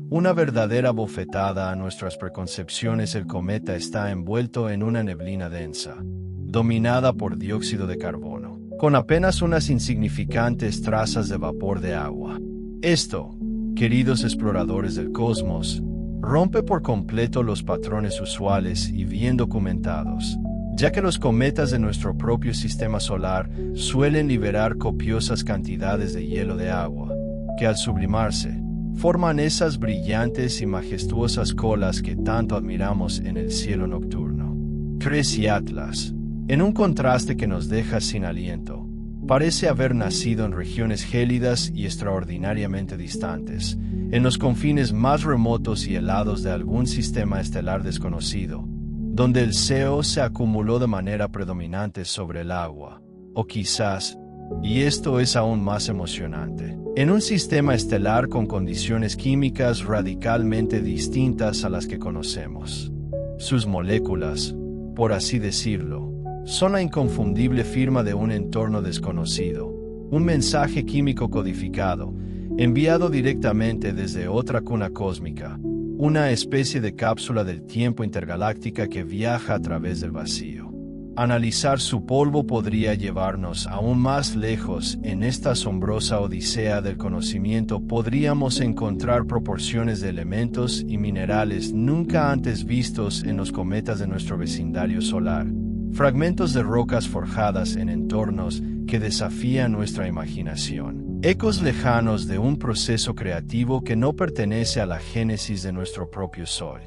una verdadera bofetada a nuestras preconcepciones. El cometa está envuelto en una neblina densa, dominada por dióxido de carbono, con apenas unas insignificantes trazas de vapor de agua. Esto, queridos exploradores del cosmos, rompe por completo los patrones usuales y bien documentados, ya que los cometas de nuestro propio sistema solar suelen liberar copiosas cantidades de hielo de agua, que al sublimarse, forman esas brillantes y majestuosas colas que tanto admiramos en el cielo nocturno. 3i Atlas, En un contraste que nos deja sin aliento, parece haber nacido en regiones gélidas y extraordinariamente distantes, en los confines más remotos y helados de algún sistema estelar desconocido, donde el CO se acumuló de manera predominante sobre el agua, o quizás, y esto es aún más emocionante, en un sistema estelar con condiciones químicas radicalmente distintas a las que conocemos. Sus moléculas, por así decirlo, son la inconfundible firma de un entorno desconocido, un mensaje químico codificado, enviado directamente desde otra cuna cósmica, una especie de cápsula del tiempo intergaláctica que viaja a través del vacío. Analizar su polvo podría llevarnos aún más lejos en esta asombrosa odisea del conocimiento. Podríamos encontrar proporciones de elementos y minerales nunca antes vistos en los cometas de nuestro vecindario solar, fragmentos de rocas forjadas en entornos que desafían nuestra imaginación, ecos lejanos de un proceso creativo que no pertenece a la génesis de nuestro propio Sol.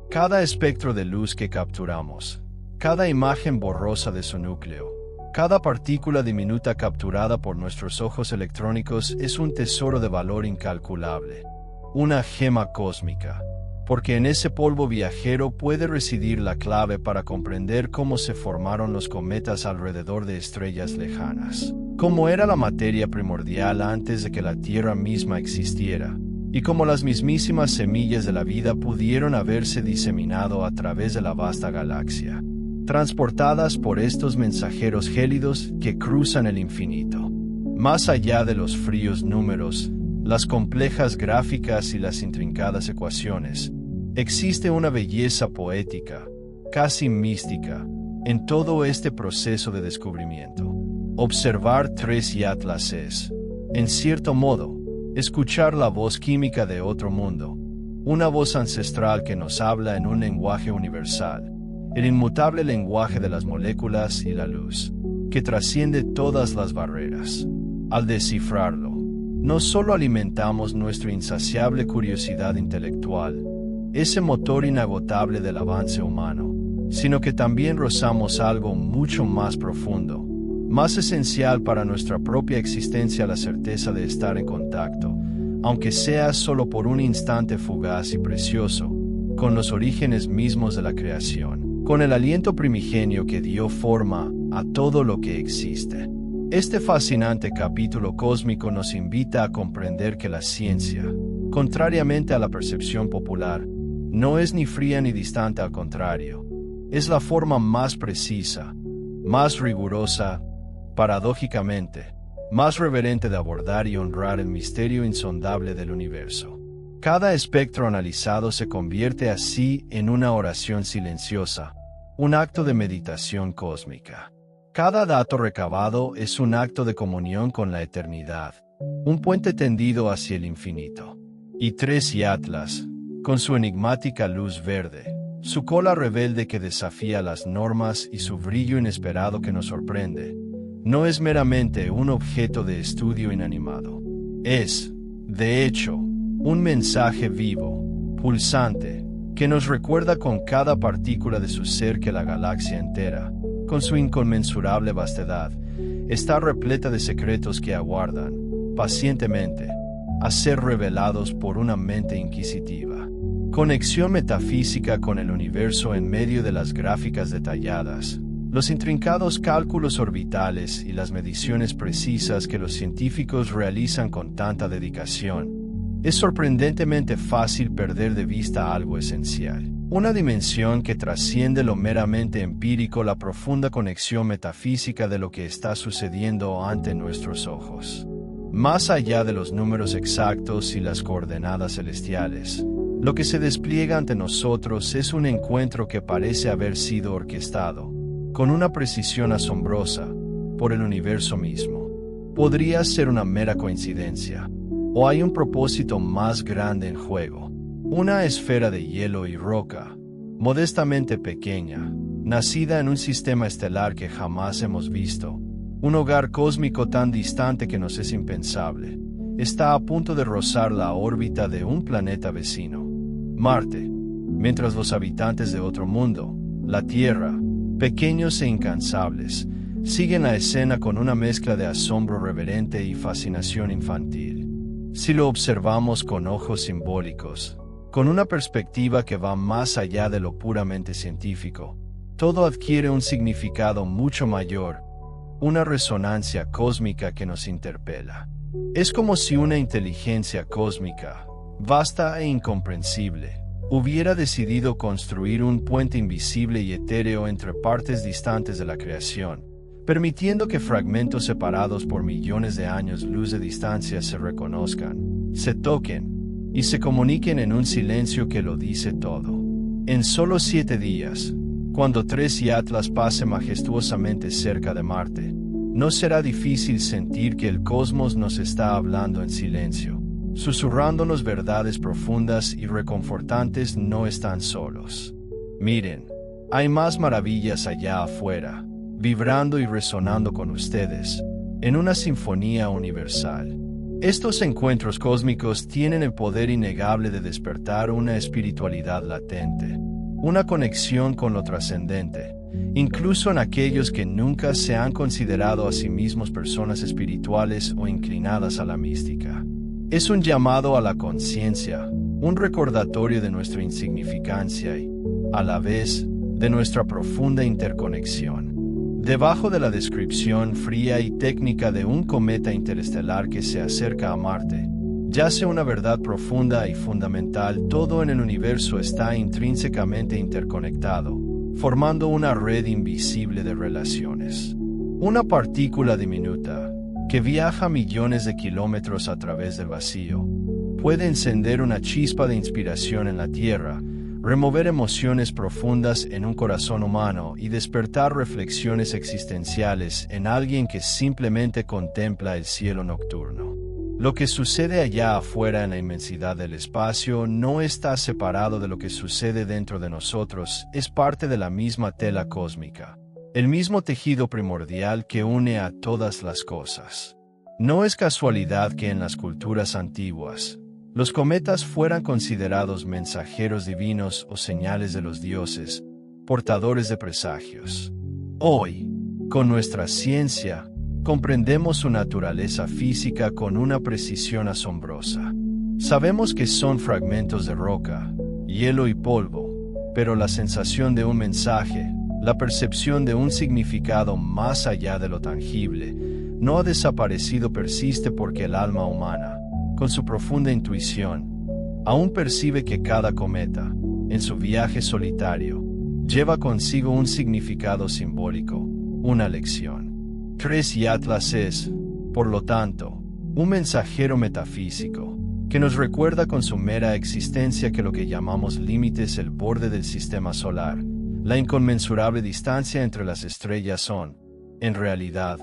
Cada espectro de luz que capturamos, cada imagen borrosa de su núcleo, cada partícula diminuta capturada por nuestros ojos electrónicos es un tesoro de valor incalculable, una gema cósmica, porque en ese polvo viajero puede residir la clave para comprender cómo se formaron los cometas alrededor de estrellas lejanas, cómo era la materia primordial antes de que la Tierra misma existiera, y cómo las mismísimas semillas de la vida pudieron haberse diseminado a través de la vasta galaxia, transportadas por estos mensajeros gélidos que cruzan el infinito. Más allá de los fríos números, las complejas gráficas y las intrincadas ecuaciones, existe una belleza poética, casi mística, en todo este proceso de descubrimiento. Observar tres Atlas es, en cierto modo, escuchar la voz química de otro mundo, una voz ancestral que nos habla en un lenguaje universal, el inmutable lenguaje de las moléculas y la luz, que trasciende todas las barreras. Al descifrarlo, no solo alimentamos nuestra insaciable curiosidad intelectual, ese motor inagotable del avance humano, sino que también rozamos algo mucho más profundo, más esencial para nuestra propia existencia: la certeza de estar en contacto, aunque sea solo por un instante fugaz y precioso, con los orígenes mismos de la creación, con el aliento primigenio que dio forma a todo lo que existe. Este fascinante capítulo cósmico nos invita a comprender que la ciencia, contrariamente a la percepción popular, no es ni fría ni distante, al contrario, es la forma más precisa, más rigurosa, paradójicamente, más reverente de abordar y honrar el misterio insondable del universo. Cada espectro analizado se convierte así en una oración silenciosa, un acto de meditación cósmica. Cada dato recabado es un acto de comunión con la eternidad, un puente tendido hacia el infinito. Y tres Atlas, con su enigmática luz verde, su cola rebelde que desafía las normas y su brillo inesperado que nos sorprende, no es meramente un objeto de estudio inanimado. Es, de hecho, un mensaje vivo, pulsante, que nos recuerda con cada partícula de su ser que la galaxia entera, con su inconmensurable vastedad, está repleta de secretos que aguardan, pacientemente, a ser revelados por una mente inquisitiva. Conexión metafísica con el universo en medio de las gráficas detalladas, los intrincados cálculos orbitales y las mediciones precisas que los científicos realizan con tanta dedicación. Es sorprendentemente fácil perder de vista algo esencial, una dimensión que trasciende lo meramente empírico: la profunda conexión metafísica de lo que está sucediendo ante nuestros ojos. Más allá de los números exactos y las coordenadas celestiales, lo que se despliega ante nosotros es un encuentro que parece haber sido orquestado, con una precisión asombrosa, por el universo mismo. Podría ser una mera coincidencia, o hay un propósito más grande en juego. Una esfera de hielo y roca, modestamente pequeña, nacida en un sistema estelar que jamás hemos visto, un hogar cósmico tan distante que nos es impensable, está a punto de rozar la órbita de un planeta vecino, Marte, mientras los habitantes de otro mundo, la Tierra, pequeños e incansables, siguen la escena con una mezcla de asombro reverente y fascinación infantil. Si lo observamos con ojos simbólicos, con una perspectiva que va más allá de lo puramente científico, todo adquiere un significado mucho mayor, una resonancia cósmica que nos interpela. Es como si una inteligencia cósmica, vasta e incomprensible, hubiera decidido construir un puente invisible y etéreo entre partes distantes de la creación, permitiendo que fragmentos separados por millones de años luz de distancia se reconozcan, se toquen y se comuniquen en un silencio que lo dice todo. En solo 7 días, cuando 3 Atlas pase majestuosamente cerca de Marte, no será difícil sentir que el cosmos nos está hablando en silencio, susurrándonos verdades profundas y reconfortantes. No están solos. Miren, hay más maravillas allá afuera, vibrando y resonando con ustedes, en una sinfonía universal. Estos encuentros cósmicos tienen el poder innegable de despertar una espiritualidad latente, una conexión con lo trascendente, incluso en aquellos que nunca se han considerado a sí mismos personas espirituales o inclinadas a la mística. Es un llamado a la conciencia, un recordatorio de nuestra insignificancia y, a la vez, de nuestra profunda interconexión. Debajo de la descripción fría y técnica de un cometa interestelar que se acerca a Marte, yace una verdad profunda y fundamental. Todo en el universo está intrínsecamente interconectado, formando una red invisible de relaciones. Una partícula diminuta, que viaja millones de kilómetros a través del vacío, puede encender una chispa de inspiración en la Tierra, remover emociones profundas en un corazón humano y despertar reflexiones existenciales en alguien que simplemente contempla el cielo nocturno. Lo que sucede allá afuera en la inmensidad del espacio no está separado de lo que sucede dentro de nosotros, es parte de la misma tela cósmica, el mismo tejido primordial que une a todas las cosas. No es casualidad que en las culturas antiguas, los cometas fueran considerados mensajeros divinos o señales de los dioses, portadores de presagios. Hoy, con nuestra ciencia, comprendemos su naturaleza física con una precisión asombrosa. Sabemos que son fragmentos de roca, hielo y polvo, pero la sensación de un mensaje, la percepción de un significado más allá de lo tangible, no ha desaparecido, persiste porque el alma humana, con su profunda intuición, aún percibe que cada cometa, en su viaje solitario, lleva consigo un significado simbólico, una lección. 3 Atlas es, por lo tanto, un mensajero metafísico, que nos recuerda con su mera existencia que lo que llamamos límite es el borde del sistema solar. La inconmensurable distancia entre las estrellas son, en realidad,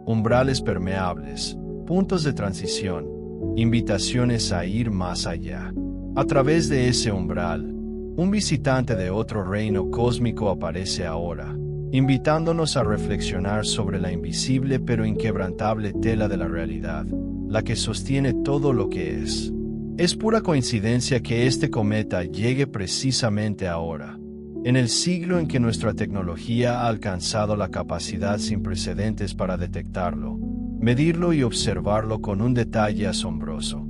umbrales permeables, puntos de transición, invitaciones a ir más allá. A través de ese umbral, un visitante de otro reino cósmico aparece ahora, invitándonos a reflexionar sobre la invisible pero inquebrantable tela de la realidad, la que sostiene todo lo que es. Es pura coincidencia que este cometa llegue precisamente ahora, en el siglo en que nuestra tecnología ha alcanzado la capacidad sin precedentes para detectarlo, medirlo y observarlo con un detalle asombroso,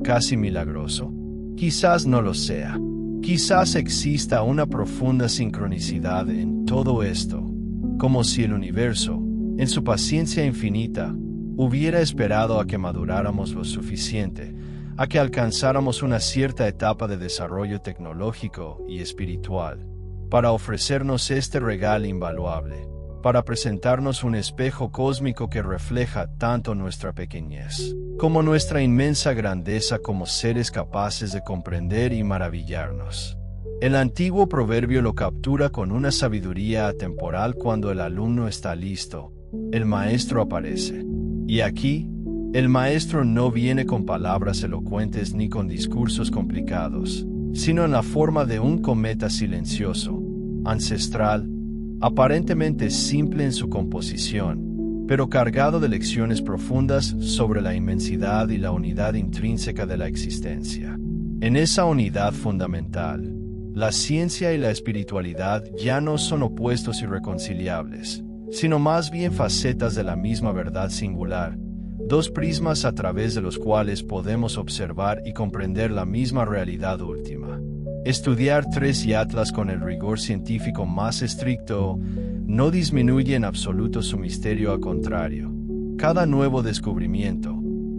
casi milagroso. Quizás no lo sea. Quizás exista una profunda sincronicidad en todo esto, como si el universo, en su paciencia infinita, hubiera esperado a que maduráramos lo suficiente, a que alcanzáramos una cierta etapa de desarrollo tecnológico y espiritual, para ofrecernos este regalo invaluable, para presentarnos un espejo cósmico que refleja tanto nuestra pequeñez, como nuestra inmensa grandeza como seres capaces de comprender y maravillarnos. El antiguo proverbio lo captura con una sabiduría atemporal: cuando el alumno está listo, el maestro aparece. Y aquí, el maestro no viene con palabras elocuentes ni con discursos complicados, sino en la forma de un cometa silencioso, ancestral, aparentemente simple en su composición, pero cargado de lecciones profundas sobre la inmensidad y la unidad intrínseca de la existencia. En esa unidad fundamental, La ciencia y la espiritualidad ya no son opuestos irreconciliables, sino más bien facetas de la misma verdad singular, dos prismas a través de los cuales podemos observar y comprender la misma realidad última. Estudiar Tres y Atlas con el rigor científico más estricto no disminuye en absoluto su misterio, al contrario. Cada nuevo descubrimiento,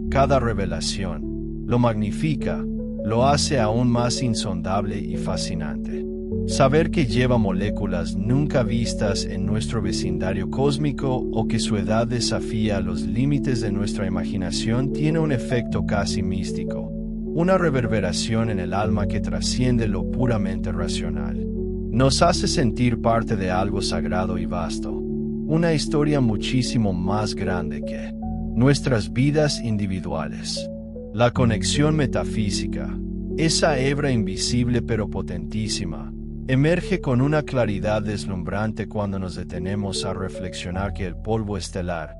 cada revelación, lo magnifica, lo hace aún más insondable y fascinante. Saber que lleva moléculas nunca vistas en nuestro vecindario cósmico o que su edad desafía los límites de nuestra imaginación tiene un efecto casi místico, una reverberación en el alma que trasciende lo puramente racional. Nos hace sentir parte de algo sagrado y vasto, una historia muchísimo más grande que nuestras vidas individuales. La conexión metafísica, esa hebra invisible pero potentísima, emerge con una claridad deslumbrante cuando nos detenemos a reflexionar que el polvo estelar,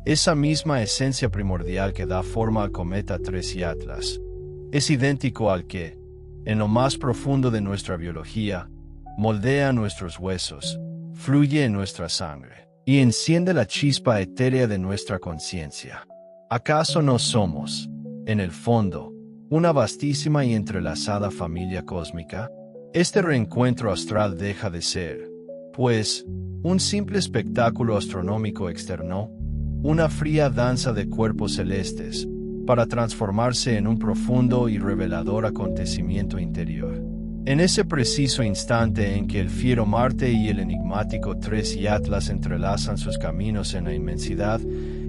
esa misma esencia primordial que da forma al cometa 3 y Atlas, es idéntico al que, en lo más profundo de nuestra biología, moldea nuestros huesos, fluye en nuestra sangre y enciende la chispa etérea de nuestra conciencia. ¿Acaso no somos, en el fondo, una vastísima y entrelazada familia cósmica? Este reencuentro astral deja de ser, pues, un simple espectáculo astronómico externo, una fría danza de cuerpos celestes, para transformarse en un profundo y revelador acontecimiento interior. En ese preciso instante en que el fiero Marte y el enigmático 3 y Atlas entrelazan sus caminos en la inmensidad,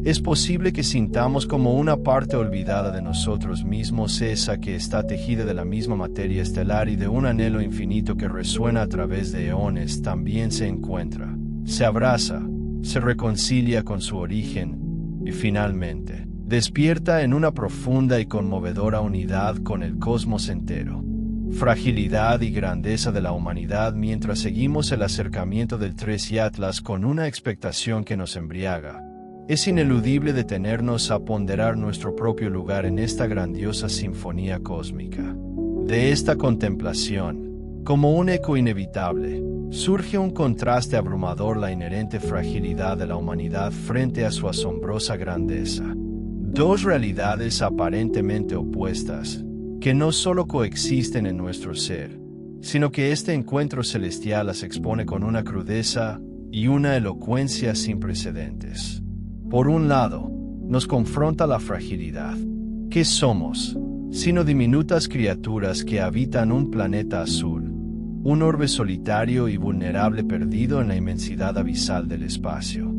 es posible que sintamos como una parte olvidada de nosotros mismos, esa que está tejida de la misma materia estelar y de un anhelo infinito que resuena a través de eones, también se encuentra, se abraza, se reconcilia con su origen y finalmente despierta en una profunda y conmovedora unidad con el cosmos entero. Fragilidad y grandeza de la humanidad mientras seguimos el acercamiento del 3 y Atlas con una expectación que nos embriaga. Es ineludible detenernos a ponderar nuestro propio lugar en esta grandiosa sinfonía cósmica. De esta contemplación, como un eco inevitable, surge un contraste abrumador: la inherente fragilidad de la humanidad frente a su asombrosa grandeza. Dos realidades aparentemente opuestas, que no solo coexisten en nuestro ser, sino que este encuentro celestial las expone con una crudeza y una elocuencia sin precedentes. Por un lado, nos confronta la fragilidad. ¿Qué somos, sino diminutas criaturas que habitan un planeta azul, un orbe solitario y vulnerable perdido en la inmensidad abisal del espacio?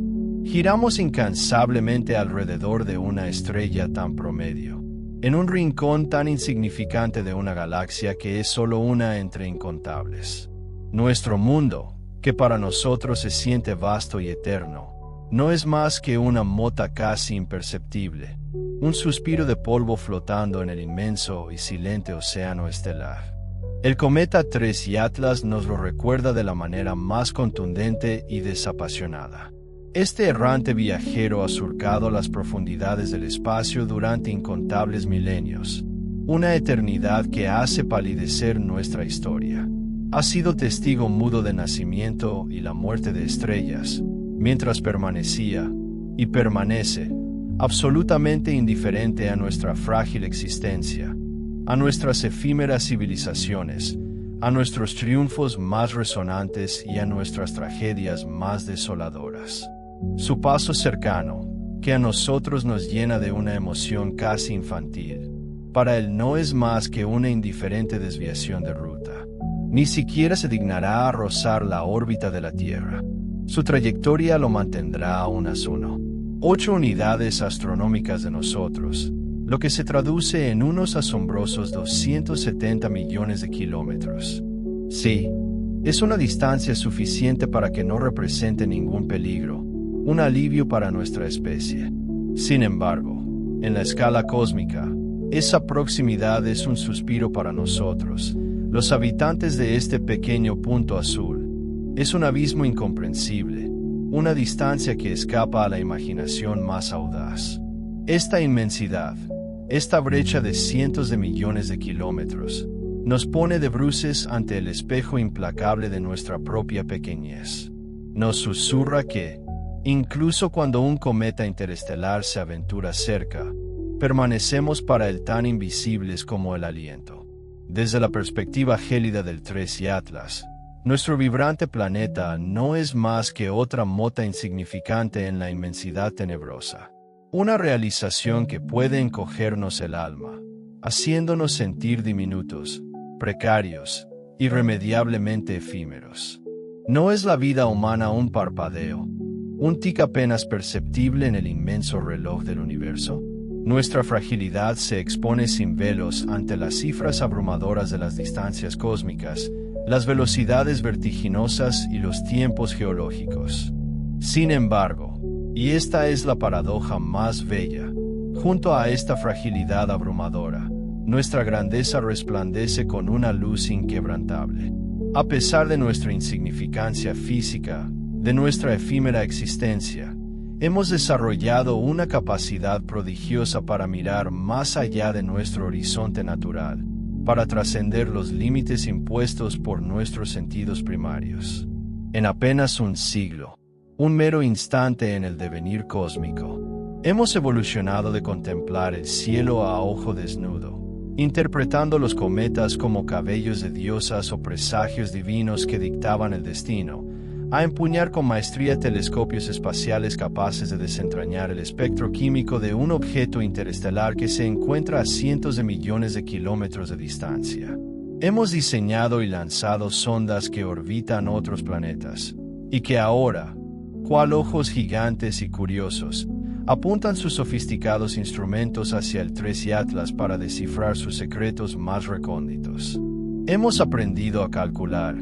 Giramos incansablemente alrededor de una estrella tan promedio, en un rincón tan insignificante de una galaxia que es solo una entre incontables. Nuestro mundo, que para nosotros se siente vasto y eterno, no es más que una mota casi imperceptible, un suspiro de polvo flotando en el inmenso y silente océano estelar. El cometa 3 y Atlas nos lo recuerda de la manera más contundente y desapasionada. Este errante viajero ha surcado las profundidades del espacio durante incontables milenios, una eternidad que hace palidecer nuestra historia. Ha sido testigo mudo de nacimiento y la muerte de estrellas, mientras permanecía, y permanece, absolutamente indiferente a nuestra frágil existencia, a nuestras efímeras civilizaciones, a nuestros triunfos más resonantes y a nuestras tragedias más desoladoras. Su paso cercano, que a nosotros nos llena de una emoción casi infantil, para él no es más que una indiferente desviación de ruta. Ni siquiera se dignará a rozar la órbita de la Tierra. Su trayectoria lo mantendrá a unas 8 unidades astronómicas de nosotros, lo que se traduce en unos asombrosos 270 millones de kilómetros. Sí, es una distancia suficiente para que no represente ningún peligro, un alivio para nuestra especie. Sin embargo, en la escala cósmica, esa proximidad es un suspiro para nosotros, los habitantes de este pequeño punto azul. Es un abismo incomprensible, una distancia que escapa a la imaginación más audaz. Esta inmensidad, esta brecha de cientos de millones de kilómetros, nos pone de bruces ante el espejo implacable de nuestra propia pequeñez. Nos susurra que, incluso cuando un cometa interestelar se aventura cerca, permanecemos para él tan invisibles como el aliento. Desde la perspectiva gélida del 3 Atlas, nuestro vibrante planeta no es más que otra mota insignificante en la inmensidad tenebrosa. Una realización que puede encogernos el alma, haciéndonos sentir diminutos, precarios, irremediablemente efímeros. ¿No es la vida humana un parpadeo, un tic apenas perceptible en el inmenso reloj del universo? Nuestra fragilidad se expone sin velos ante las cifras abrumadoras de las distancias cósmicas, las velocidades vertiginosas y los tiempos geológicos. Sin embargo, y esta es la paradoja más bella, junto a esta fragilidad abrumadora, nuestra grandeza resplandece con una luz inquebrantable. A pesar de nuestra insignificancia física, de nuestra efímera existencia, hemos desarrollado una capacidad prodigiosa para mirar más allá de nuestro horizonte natural, para trascender los límites impuestos por nuestros sentidos primarios. En apenas un siglo, un mero instante en el devenir cósmico, hemos evolucionado de contemplar el cielo a ojo desnudo, interpretando los cometas como cabellos de diosas o presagios divinos que dictaban el destino, a empuñar con maestría telescopios espaciales capaces de desentrañar el espectro químico de un objeto interestelar que se encuentra a cientos de millones de kilómetros de distancia. Hemos diseñado y lanzado sondas que orbitan otros planetas, y que ahora, cual ojos gigantes y curiosos, apuntan sus sofisticados instrumentos hacia el 3 Atlas para descifrar sus secretos más recónditos. Hemos aprendido a calcular,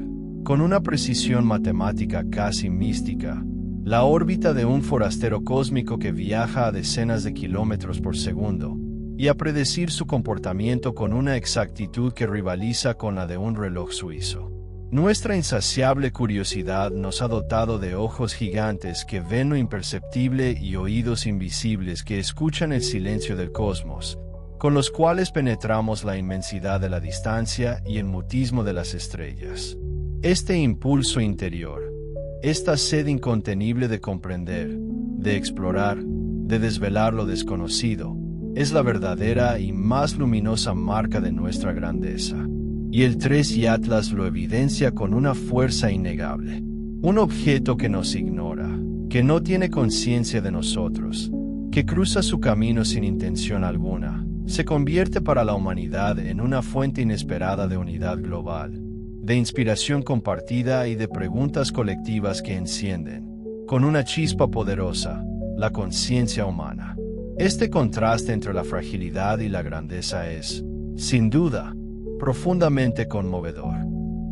con una precisión matemática casi mística, la órbita de un forastero cósmico que viaja a decenas de kilómetros por segundo, y a predecir su comportamiento con una exactitud que rivaliza con la de un reloj suizo. Nuestra insaciable curiosidad nos ha dotado de ojos gigantes que ven lo imperceptible y oídos invisibles que escuchan el silencio del cosmos, con los cuales penetramos la inmensidad de la distancia y el mutismo de las estrellas. Este impulso interior, esta sed incontenible de comprender, de explorar, de desvelar lo desconocido, es la verdadera y más luminosa marca de nuestra grandeza. Y el 3 Atlas lo evidencia con una fuerza innegable. Un objeto que nos ignora, que no tiene conciencia de nosotros, que cruza su camino sin intención alguna, se convierte para la humanidad en una fuente inesperada de unidad global, de inspiración compartida y de preguntas colectivas que encienden, con una chispa poderosa, la conciencia humana. Este contraste entre la fragilidad y la grandeza es, sin duda, profundamente conmovedor.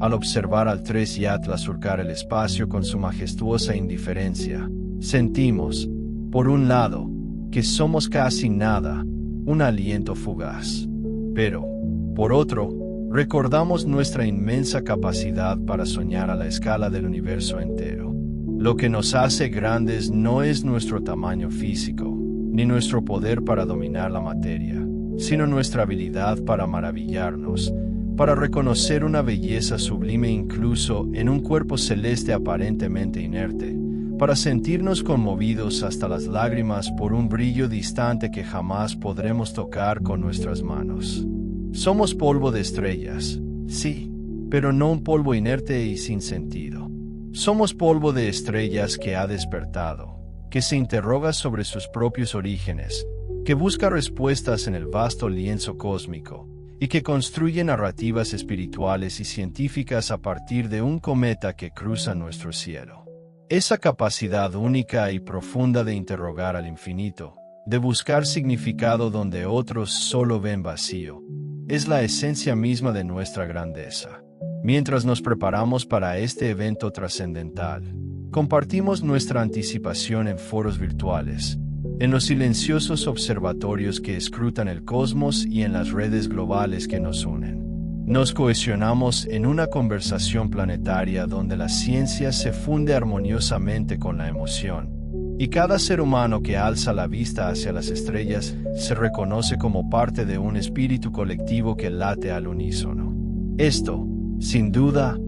Al observar al 3 Atlas surcar el espacio con su majestuosa indiferencia, sentimos, por un lado, que somos casi nada, un aliento fugaz. Pero, por otro, recordamos nuestra inmensa capacidad para soñar a la escala del universo entero. Lo que nos hace grandes no es nuestro tamaño físico, ni nuestro poder para dominar la materia, sino nuestra habilidad para maravillarnos, para reconocer una belleza sublime incluso en un cuerpo celeste aparentemente inerte, para sentirnos conmovidos hasta las lágrimas por un brillo distante que jamás podremos tocar con nuestras manos. Somos polvo de estrellas, sí, pero no un polvo inerte y sin sentido. Somos polvo de estrellas que ha despertado, que se interroga sobre sus propios orígenes, que busca respuestas en el vasto lienzo cósmico, y que construye narrativas espirituales y científicas a partir de un cometa que cruza nuestro cielo. Esa capacidad única y profunda de interrogar al infinito, de buscar significado donde otros solo ven vacío, es la esencia misma de nuestra grandeza. Mientras nos preparamos para este evento trascendental, compartimos nuestra anticipación en foros virtuales, en los silenciosos observatorios que escrutan el cosmos y en las redes globales que nos unen. Nos cohesionamos en una conversación planetaria donde la ciencia se funde armoniosamente con la emoción, y cada ser humano que alza la vista hacia las estrellas se reconoce como parte de un espíritu colectivo que late al unísono. Esto, sin duda,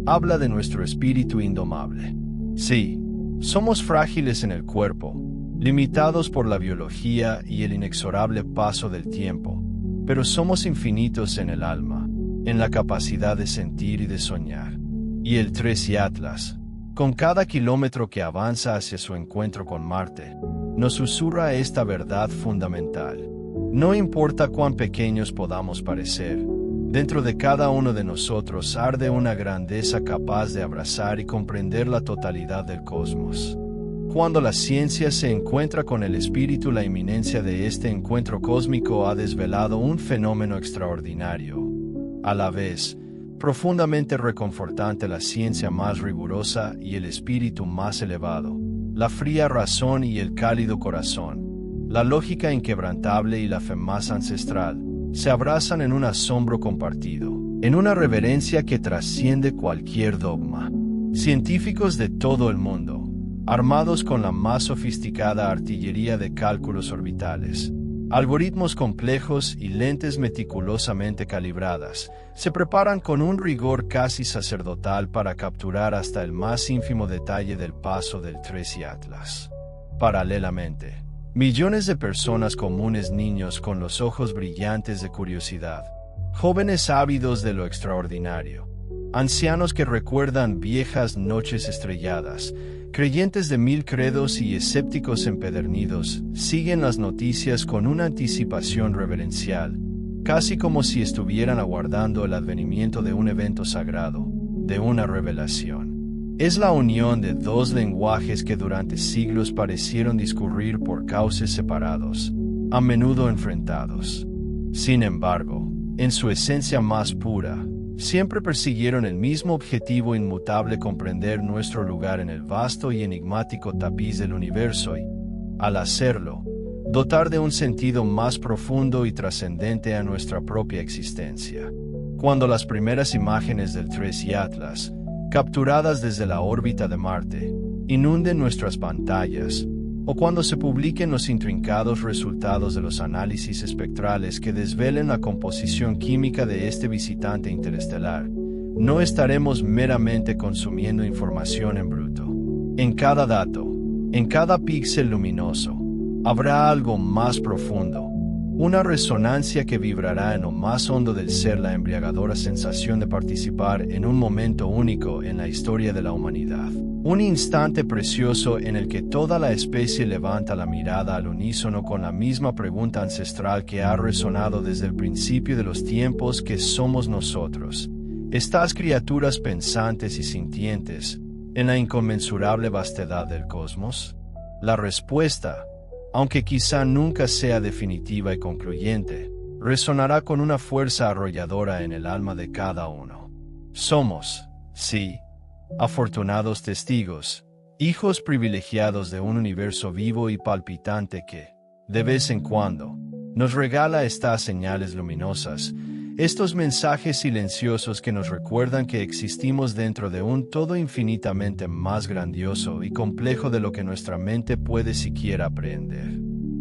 habla de nuestro espíritu indomable. Sí, somos frágiles en el cuerpo, limitados por la biología y el inexorable paso del tiempo, pero somos infinitos en el alma, en la capacidad de sentir y de soñar. Y el Tracy Atlas, con cada kilómetro que avanza hacia su encuentro con Marte, nos susurra esta verdad fundamental. No importa cuán pequeños podamos parecer, dentro de cada uno de nosotros arde una grandeza capaz de abrazar y comprender la totalidad del cosmos. Cuando la ciencia se encuentra con el espíritu, la inminencia de este encuentro cósmico ha desvelado un fenómeno extraordinario. A la vez, profundamente reconfortante, la ciencia más rigurosa y el espíritu más elevado, la fría razón y el cálido corazón, la lógica inquebrantable y la fe más ancestral, se abrazan en un asombro compartido, en una reverencia que trasciende cualquier dogma. Científicos de todo el mundo, armados con la más sofisticada artillería de cálculos orbitales, algoritmos complejos y lentes meticulosamente calibradas, se preparan con un rigor casi sacerdotal para capturar hasta el más ínfimo detalle del paso del Tracy Atlas. Paralelamente, millones de personas comunes, niños con los ojos brillantes de curiosidad, jóvenes ávidos de lo extraordinario, ancianos que recuerdan viejas noches estrelladas, creyentes de 1000 credos y escépticos empedernidos, siguen las noticias con una anticipación reverencial, casi como si estuvieran aguardando el advenimiento de un evento sagrado, de una revelación. Es la unión de dos lenguajes que durante siglos parecieron discurrir por cauces separados, a menudo enfrentados. Sin embargo, en su esencia más pura, siempre persiguieron el mismo objetivo inmutable: comprender nuestro lugar en el vasto y enigmático tapiz del universo y, al hacerlo, dotar de un sentido más profundo y trascendente a nuestra propia existencia. Cuando las primeras imágenes del Tracy Atlas, capturadas desde la órbita de Marte, inunden nuestras pantallas, o cuando se publiquen los intrincados resultados de los análisis espectrales que desvelen la composición química de este visitante interestelar, no estaremos meramente consumiendo información en bruto. En cada dato, en cada píxel luminoso, habrá algo más profundo, una resonancia que vibrará en lo más hondo del ser, la embriagadora sensación de participar en un momento único en la historia de la humanidad. Un instante precioso en el que toda la especie levanta la mirada al unísono con la misma pregunta ancestral que ha resonado desde el principio de los tiempos: ¿qué somos nosotros, estas criaturas pensantes y sintientes, en la inconmensurable vastedad del cosmos? La respuesta, aunque quizá nunca sea definitiva y concluyente, resonará con una fuerza arrolladora en el alma de cada uno. Somos, sí, afortunados testigos, hijos privilegiados de un universo vivo y palpitante que, de vez en cuando, nos regala estas señales luminosas, estos mensajes silenciosos que nos recuerdan que existimos dentro de un todo infinitamente más grandioso y complejo de lo que nuestra mente puede siquiera aprender.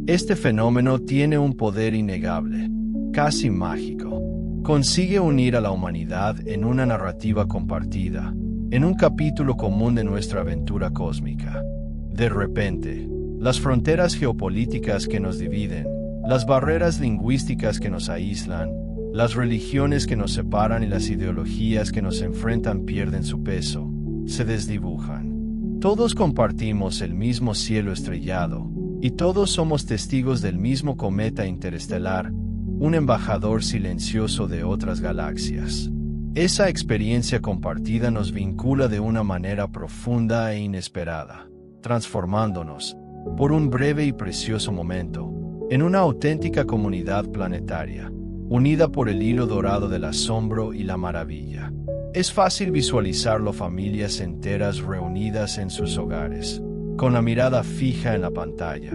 Este fenómeno tiene un poder innegable, casi mágico. Consigue unir a la humanidad en una narrativa compartida, en un capítulo común de nuestra aventura cósmica. De repente, las fronteras geopolíticas que nos dividen, las barreras lingüísticas que nos aíslan, las religiones que nos separan y las ideologías que nos enfrentan pierden su peso, se desdibujan. Todos compartimos el mismo cielo estrellado, y todos somos testigos del mismo cometa interestelar, un embajador silencioso de otras galaxias. Esa experiencia compartida nos vincula de una manera profunda e inesperada, transformándonos, por un breve y precioso momento, en una auténtica comunidad planetaria, unida por el hilo dorado del asombro y la maravilla. Es fácil visualizarlo: familias enteras reunidas en sus hogares, con la mirada fija en la pantalla,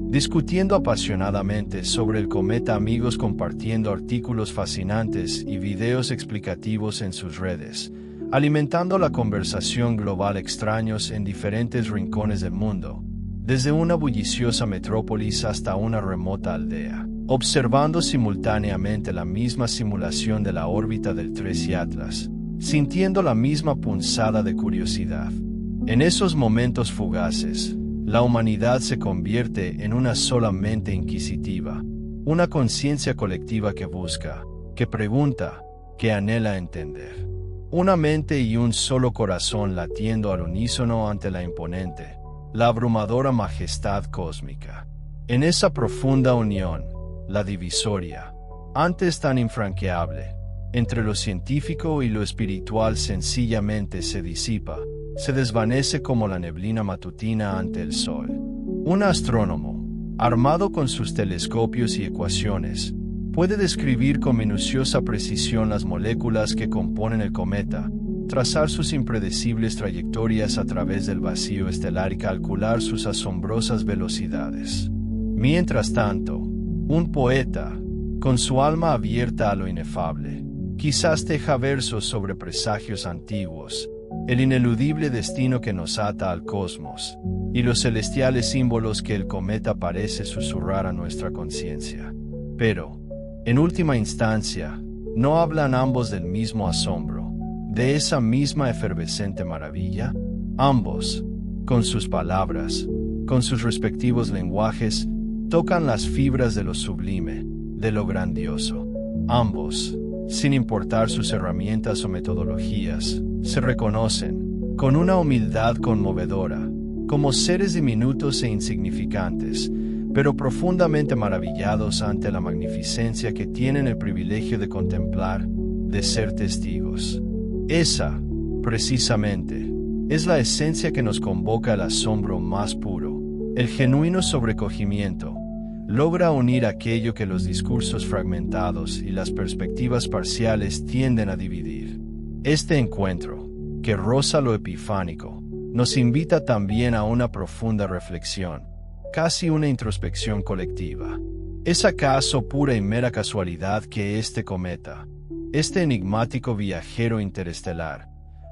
discutiendo apasionadamente sobre el cometa, amigos compartiendo artículos fascinantes y videos explicativos en sus redes, alimentando la conversación global, extraños en diferentes rincones del mundo, desde una bulliciosa metrópolis hasta una remota aldea. observando simultáneamente la misma simulación de la órbita del 13 Atlas, sintiendo la misma punzada de curiosidad. En esos momentos fugaces, la humanidad se convierte en una sola mente inquisitiva, una conciencia colectiva que busca, que pregunta, que anhela entender. Una mente y un solo corazón latiendo al unísono ante la imponente, la abrumadora majestad cósmica. En esa profunda unión, la divisoria, antes tan infranqueable, entre lo científico y lo espiritual sencillamente se disipa, se desvanece como la neblina matutina ante el sol. Un astrónomo, armado con sus telescopios y ecuaciones, puede describir con minuciosa precisión las moléculas que componen el cometa, trazar sus impredecibles trayectorias a través del vacío estelar y calcular sus asombrosas velocidades. Mientras tanto, un poeta, con su alma abierta a lo inefable, quizás teja versos sobre presagios antiguos, el ineludible destino que nos ata al cosmos, y los celestiales símbolos que el cometa parece susurrar a nuestra conciencia. Pero, en última instancia, ¿no hablan ambos del mismo asombro, de esa misma efervescente maravilla? Ambos, con sus palabras, con sus respectivos lenguajes, tocan las fibras de lo sublime, de lo grandioso. Ambos, sin importar sus herramientas o metodologías, se reconocen, con una humildad conmovedora, como seres diminutos e insignificantes, pero profundamente maravillados ante la magnificencia que tienen el privilegio de contemplar, de ser testigos. Esa, precisamente, es la esencia que nos convoca al asombro más puro. El genuino sobrecogimiento logra unir aquello que los discursos fragmentados y las perspectivas parciales tienden a dividir. Este encuentro, que roza lo epifánico, nos invita también a una profunda reflexión, casi una introspección colectiva. ¿Es acaso pura y mera casualidad que este cometa, este enigmático viajero interestelar,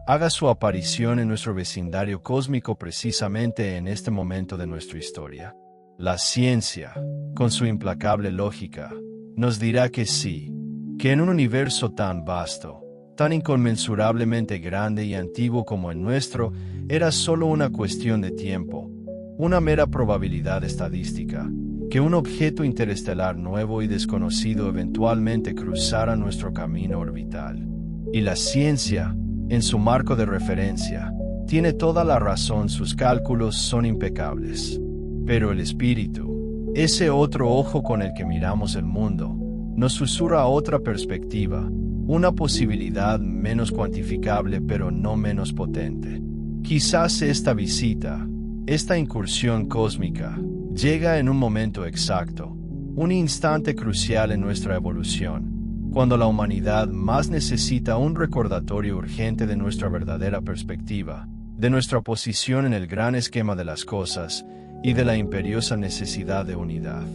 haga su aparición en nuestro vecindario cósmico precisamente en este momento de nuestra historia? La ciencia, con su implacable lógica, nos dirá que sí, que en un universo tan vasto, tan inconmensurablemente grande y antiguo como el nuestro, era solo una cuestión de tiempo, una mera probabilidad estadística, que un objeto interestelar nuevo y desconocido eventualmente cruzara nuestro camino orbital. Y la ciencia, en su marco de referencia, tiene toda la razón, sus cálculos son impecables. Pero el espíritu, ese otro ojo con el que miramos el mundo, nos susurra otra perspectiva, una posibilidad menos cuantificable pero no menos potente. Quizás esta visita, esta incursión cósmica, llega en un momento exacto, un instante crucial en nuestra evolución, cuando la humanidad más necesita un recordatorio urgente de nuestra verdadera perspectiva, de nuestra posición en el gran esquema de las cosas y de la imperiosa necesidad de unidad.